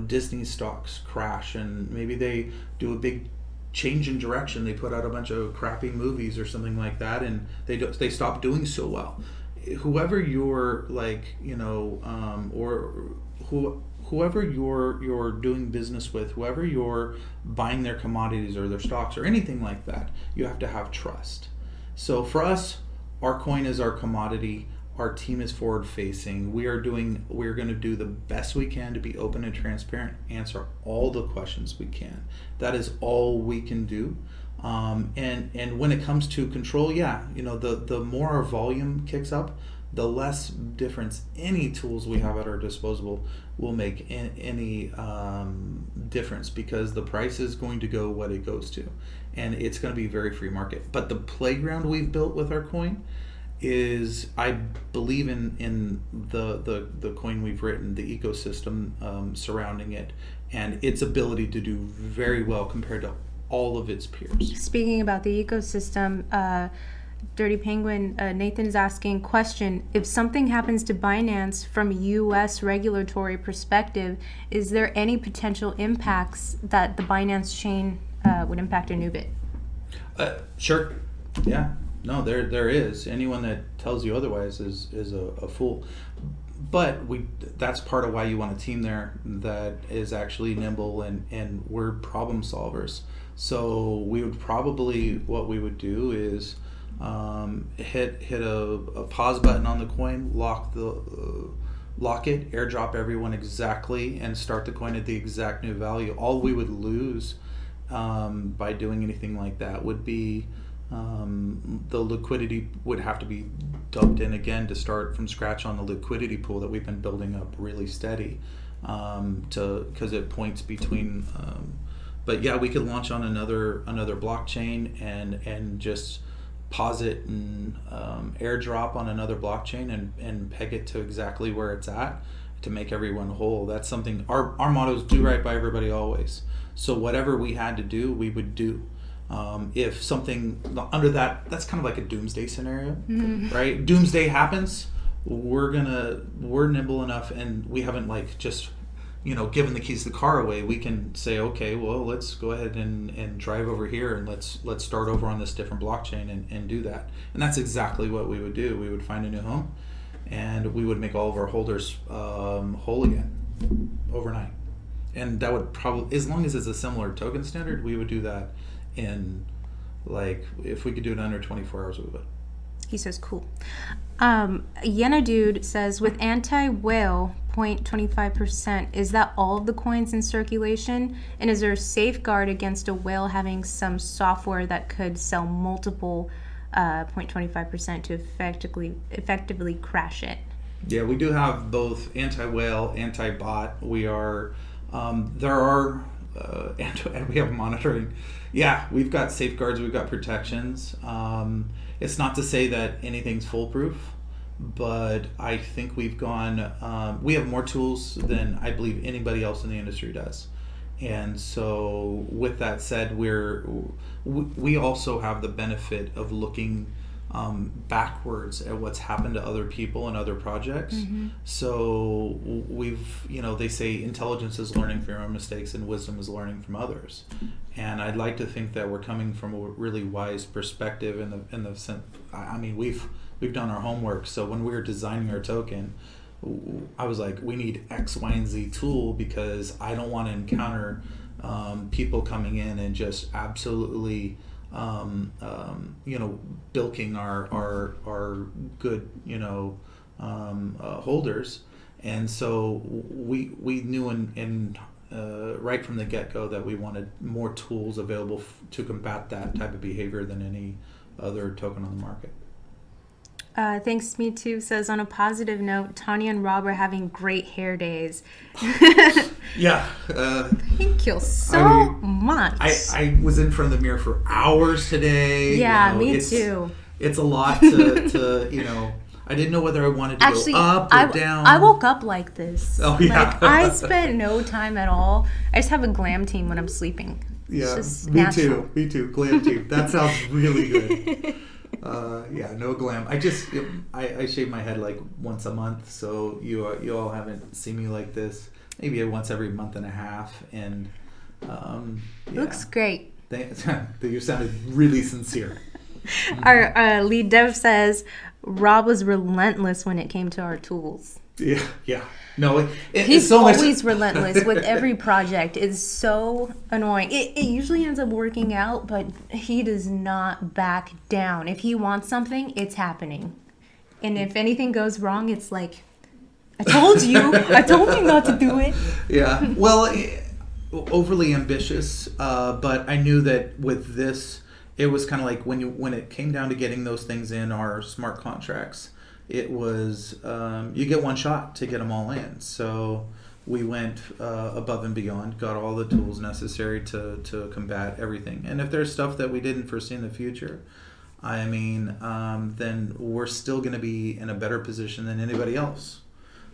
Disney stocks crash, and maybe they do a big change in direction. They put out a bunch of crappy movies or something like that, and they stop doing so well. Whoever you're whoever you're doing business with, whoever you're buying their commodities or their stocks or anything like that, you have to have trust. So for us, our coin is our commodity. Our team is forward facing. We're going to do the best we can to be open and transparent, answer all the questions we can. That is all we can do. And when it comes to control, the more our volume kicks up, the less difference any tools we have at our disposal will make any difference, because the price is going to go what it goes to, and it's going to be very free market. But the playground we've built with our coin is, I believe in the coin we've written, the ecosystem surrounding it, and its ability to do very well compared to all of its peers. Speaking about the ecosystem, Dirty Penguin, Nathan is asking, question, if something happens to Binance from a U.S. regulatory perspective, is there any potential impacts that the Binance chain would impact Anubit? Sure. Yeah. No, there is. Anyone that tells you otherwise is a fool. But that's part of why you want a team there that is actually nimble, and we're problem solvers. So what we would do is hit a pause button on the coin, lock it, airdrop everyone exactly, and start the coin at the exact new value. All we would lose by doing anything like that would be the liquidity would have to be dumped in again to start from scratch on the liquidity pool that we've been building up really steady, because it points between. But yeah, we could launch on another blockchain and just pause it and airdrop on another blockchain and peg it to exactly where it's at to make everyone whole. That's something our motto is do right by everybody always. So whatever we had to do, we would do. If something under that's kind of like a doomsday scenario, right? Doomsday happens, we're nimble enough, and we haven't just given the keys to the car away. We can say, okay, well, let's go ahead and drive over here, and let's start over on this different blockchain and do that. And that's exactly what we would do. We would find a new home, and we would make all of our holders whole again overnight. And that would probably, as long as it's a similar token standard, we would do that in, if we could do it under 24 hours, we would. He says, cool. Yena Dude says, with anti-whale 0.25%, is that all of the coins in circulation? And is there a safeguard against a whale having some software that could sell multiple 0.25% to effectively crash it? Yeah, we do have both anti-whale, anti-bot. We are, and we have monitoring. Yeah, we've got safeguards, we've got protections. It's not to say that anything's foolproof, but I think we've gone, we have more tools than I believe anybody else in the industry does. And so with that said, we also have the benefit of looking backwards at what's happened to other people and other projects. Mm-hmm. So we've, they say intelligence is learning from your own mistakes and wisdom is learning from others. And I'd like to think that we're coming from a really wise perspective in the sense, I mean, we've done our homework. So when we were designing our token, I was like, we need X, Y, and Z tool because I don't want to encounter people coming in and just absolutely bilking our good holders. And so we knew in right from the get-go that we wanted more tools available to combat that type of behavior than any other token on the market. Thanks, Me Too says, on a positive note, Tanya and Rob are having great hair days. Yeah. Thank you so much. I was in front of the mirror for hours today. Yeah, me too. It's a lot to I didn't know whether I wanted to go up or down. I woke up like this. Oh, yeah. I spent no time at all. I just have a glam team when I'm sleeping. Yeah, it's me natural. Too. Me too. Glam team. That sounds really good. No glam. I shave my head like once a month, so you all haven't seen me like this. Maybe once every month and a half, and looks great. You sounded really sincere. Our lead dev says Rob was relentless when it came to our tools. Yeah. No, he's so always relentless with every project. It's so annoying. It usually ends up working out, but he does not back down. If he wants something, it's happening. And if anything goes wrong, it's like, I told you not to do it. Yeah. Well, overly ambitious, but I knew that with this, it was kind of like when it came down to getting those things in our smart contracts, it was you get one shot to get them all in. So we went above and beyond, got all the tools necessary to combat everything. And if there's stuff that we didn't foresee in the future, I mean, then we're still going to be in a better position than anybody else.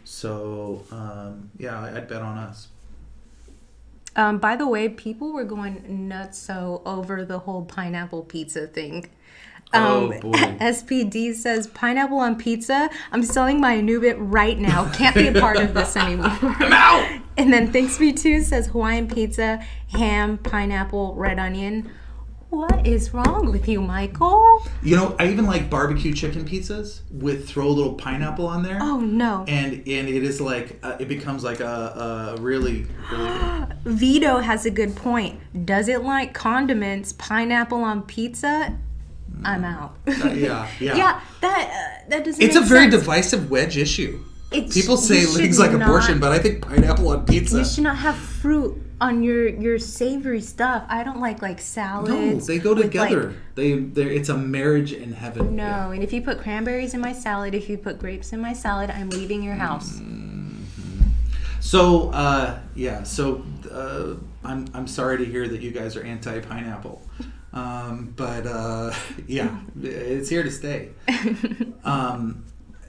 So I'd bet on us. By the way, people were going nuts over the whole pineapple pizza thing. Oh boy. SPD says, pineapple on pizza? I'm selling my Anubit right now. Can't be a part of this anymore. I'm out! And then Thanks Me Too says, Hawaiian pizza, ham, pineapple, red onion. What is wrong with you, Michael? I even like barbecue chicken pizzas with throw a little pineapple on there. Oh, no. And it is like, it becomes like a really, really Vito has a good point. Does it like condiments, pineapple on pizza? I'm out. Yeah. Yeah, that doesn't It's make a very sense. divisive wedge issue. People say things like abortion, but I think pineapple on pizza. You should not have fruit on your savory stuff. I don't like salads. No, they go together. It's a marriage in heaven. No, yeah. And if you put cranberries in my salad, if you put grapes in my salad, I'm leaving your house. Mm-hmm. So I'm sorry to hear that you guys are anti-pineapple. But it's here to stay.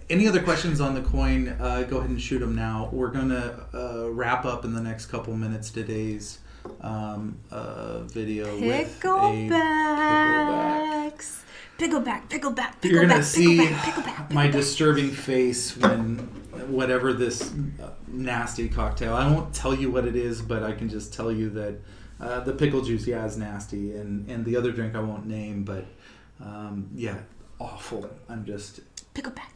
Any other questions on the coin? Go ahead and shoot them now. We're going to wrap up in the next couple minutes today's video with Picklebacks. Pickleback. You're going to see my disturbing face when whatever this nasty cocktail. I won't tell you what it is, but I can just tell you that the pickle juice, is nasty, and the other drink I won't name, but awful. I'm just Pickleback.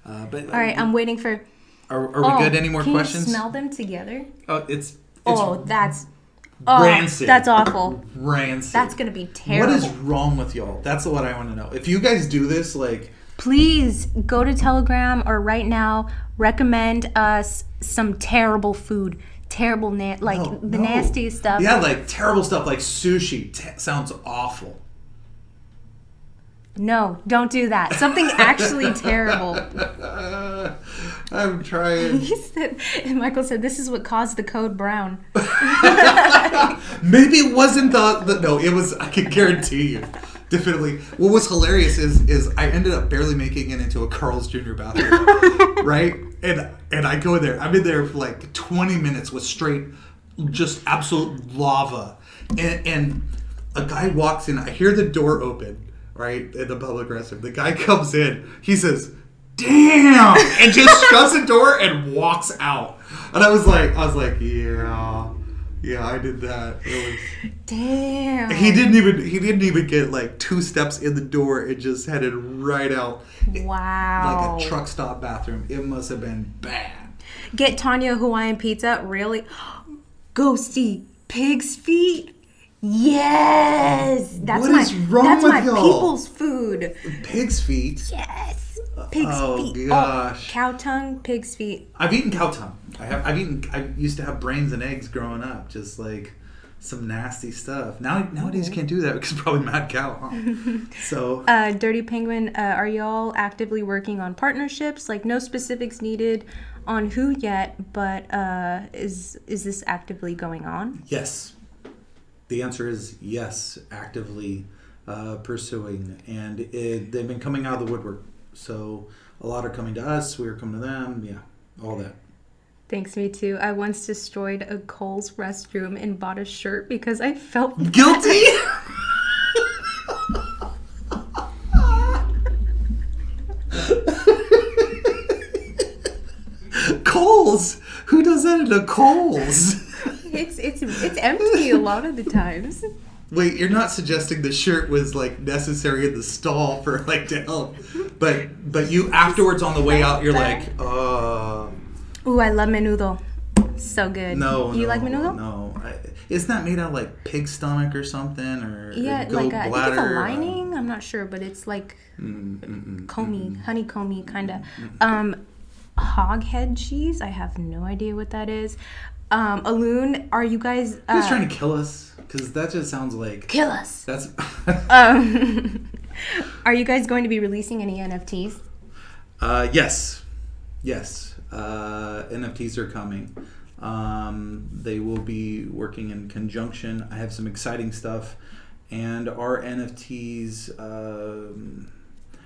But all right, I'm waiting for. Are we good? Any more questions? Can you smell them together? Oh, it's that's rancid. That's awful. Rancid. That's gonna be terrible. What is wrong with y'all? That's what I want to know. If you guys do this, like, please go to Telegram or right now recommend us some terrible food. Terrible, nastiest stuff. Yeah, like terrible stuff like sushi. Sounds awful. No, don't do that. Something actually terrible. I'm trying. Michael said, this is what caused the code brown. Maybe it wasn't no, it was, I can guarantee you. Definitely. What was hilarious is I ended up barely making it into a Carl's Jr. bathroom. Right? And I go in there. I'm in there for like 20 minutes with straight, just absolute lava. And a guy walks in. I hear the door open, right? In the public restroom. The guy comes in. He says, "Damn!" And just shuts the door and walks out. And I was like, yeah, I did that. It was, damn. He didn't even get like 2 steps in the door. It just headed right out. Wow. Like a truck stop bathroom. It must have been bad. Get Tanya Hawaiian pizza. Really? Ghosty. Pig's feet. Yes. That's my people's food. Pig's feet? Yes. Pig's feet. Gosh. Oh, cow tongue, pig's feet. I've eaten cow tongue. I used to have brains and eggs growing up, just like some nasty stuff. Nowadays you can't do that because it's probably mad cow. Huh? So, Dirty Penguin, are y'all actively working on partnerships? Like no specifics needed on who yet, but is this actively going on? Yes. The answer is yes, actively pursuing, and they've been coming out of the woodwork. So a lot are coming to us. We're coming to them. Yeah, all that. Thanks, me too. I once destroyed a Kohl's restroom and bought a shirt because I felt guilty. Kohl's? Who does that in a Kohl's? It's empty a lot of the times. Wait, you're not suggesting the shirt was like necessary in the stall for like to help, but you afterwards on the way out you're like, Ooh, I love menudo. So good. No, you like menudo? No, isn't that made out of like pig stomach or something or yeah, goat like I think bladder? it's a lining. I'm not sure, but it's like honeycomby kind of. Hog head cheese. I have no idea what that is. Aloon, are you guys? Who's trying to kill us? Because that just sounds like kill us. That's. Are you guys going to be releasing any NFTs? Yes. NFTs are coming. They will be working in conjunction. I have some exciting stuff, and our NFTs.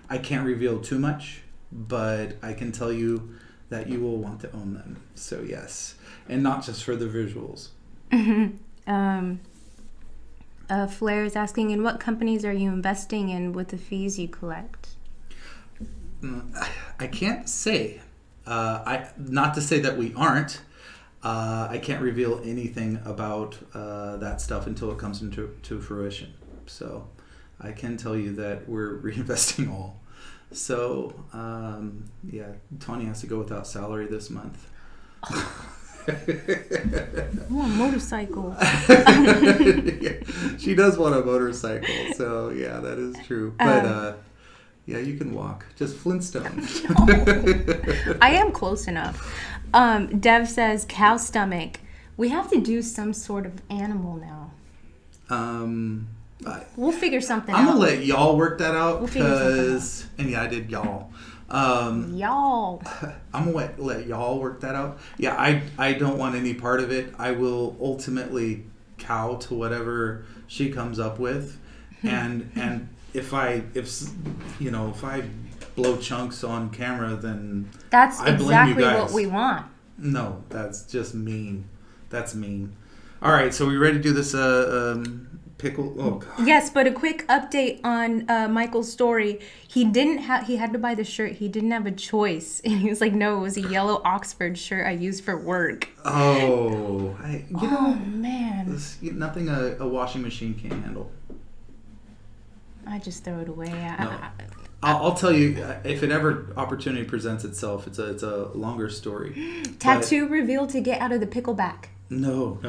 I can't reveal too much, but I can tell you that you will want to own them. So yes, and not just for the visuals. Flair is asking, in what companies are you investing in with the fees you collect? I can't say. Not to say that we aren't. I can't reveal anything about that stuff until it comes into fruition. So I can tell you that we're reinvesting all. So yeah, Tony has to go without salary this month. I want a motorcycle. She does want a motorcycle, so yeah, that is true. But yeah, you can walk. Just Flintstone. I am close enough. Dev says cow stomach. We have to do some sort of animal now. We'll figure something out. I'm gonna let y'all work that out. We'll figure something out. And yeah, I did y'all. Y'all. I'm gonna let y'all work that out. Yeah, I don't want any part of it. I will ultimately cow to whatever she comes up with, and if I blow chunks on camera, then that's I blame exactly you guys. what we want. No, that's just mean. That's mean. All right, so we ready to do this? Pickle. Oh God. Yes, but a quick update on Michael's story. He had to buy the shirt. He didn't have a choice, and he was like, "No, it was a yellow Oxford shirt I used for work." Oh, man, nothing a washing machine can't handle. I just throw it away. No. I'll tell you if it ever opportunity presents itself. It's a longer story. Tattoo reveal to get out of the pickleback. No.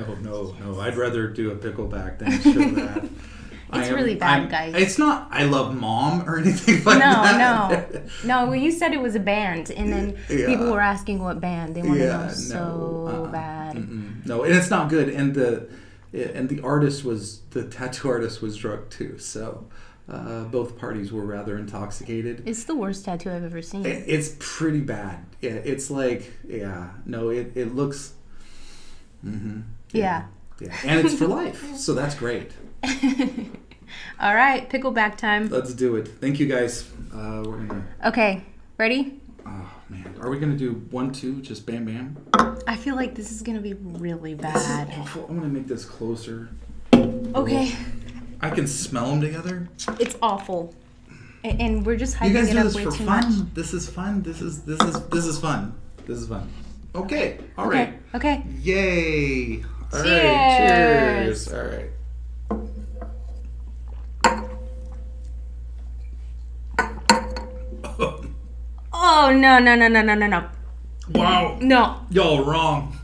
I'd rather do a pickleback than show that. It's really bad, guys. It's not I Love Mom or anything like that. No. Well, you said it was a band, and then people were asking what band. They want to know so bad. No, and it's not good. And the tattoo artist was drunk too. So both parties were rather intoxicated. It's the worst tattoo I've ever seen. It's pretty bad. Yeah, it's like it looks. Yeah, and it's for life, so that's great. All right, pickleback time. Let's do it. Thank you, guys. We're gonna. Okay, ready? Oh man, are we gonna do 1, 2, just bam, bam? I feel like this is gonna be really bad. This is awful. I'm gonna make this closer. Okay. I can smell them together. It's awful, and we're just hyping you guys it do up this way for too fun. much. This is fun. This is fun. This is fun. Okay. All right. Okay. Yay. All Cheers. right. Cheers. All right. Oh no. Wow. No. Y'all are wrong.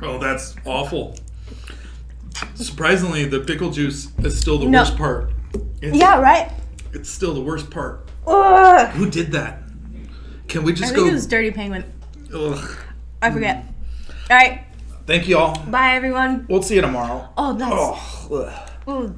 Oh, that's awful. Surprisingly, the pickle juice is still the worst part. Yeah, right? It's still the worst part. Ugh. Who did that? Can we just I go? think it was Dirty Penguin. Ugh. I forget. All right. Thank you all. Bye, everyone. We'll see you tomorrow. Oh, that's... Oh, ugh. Ooh.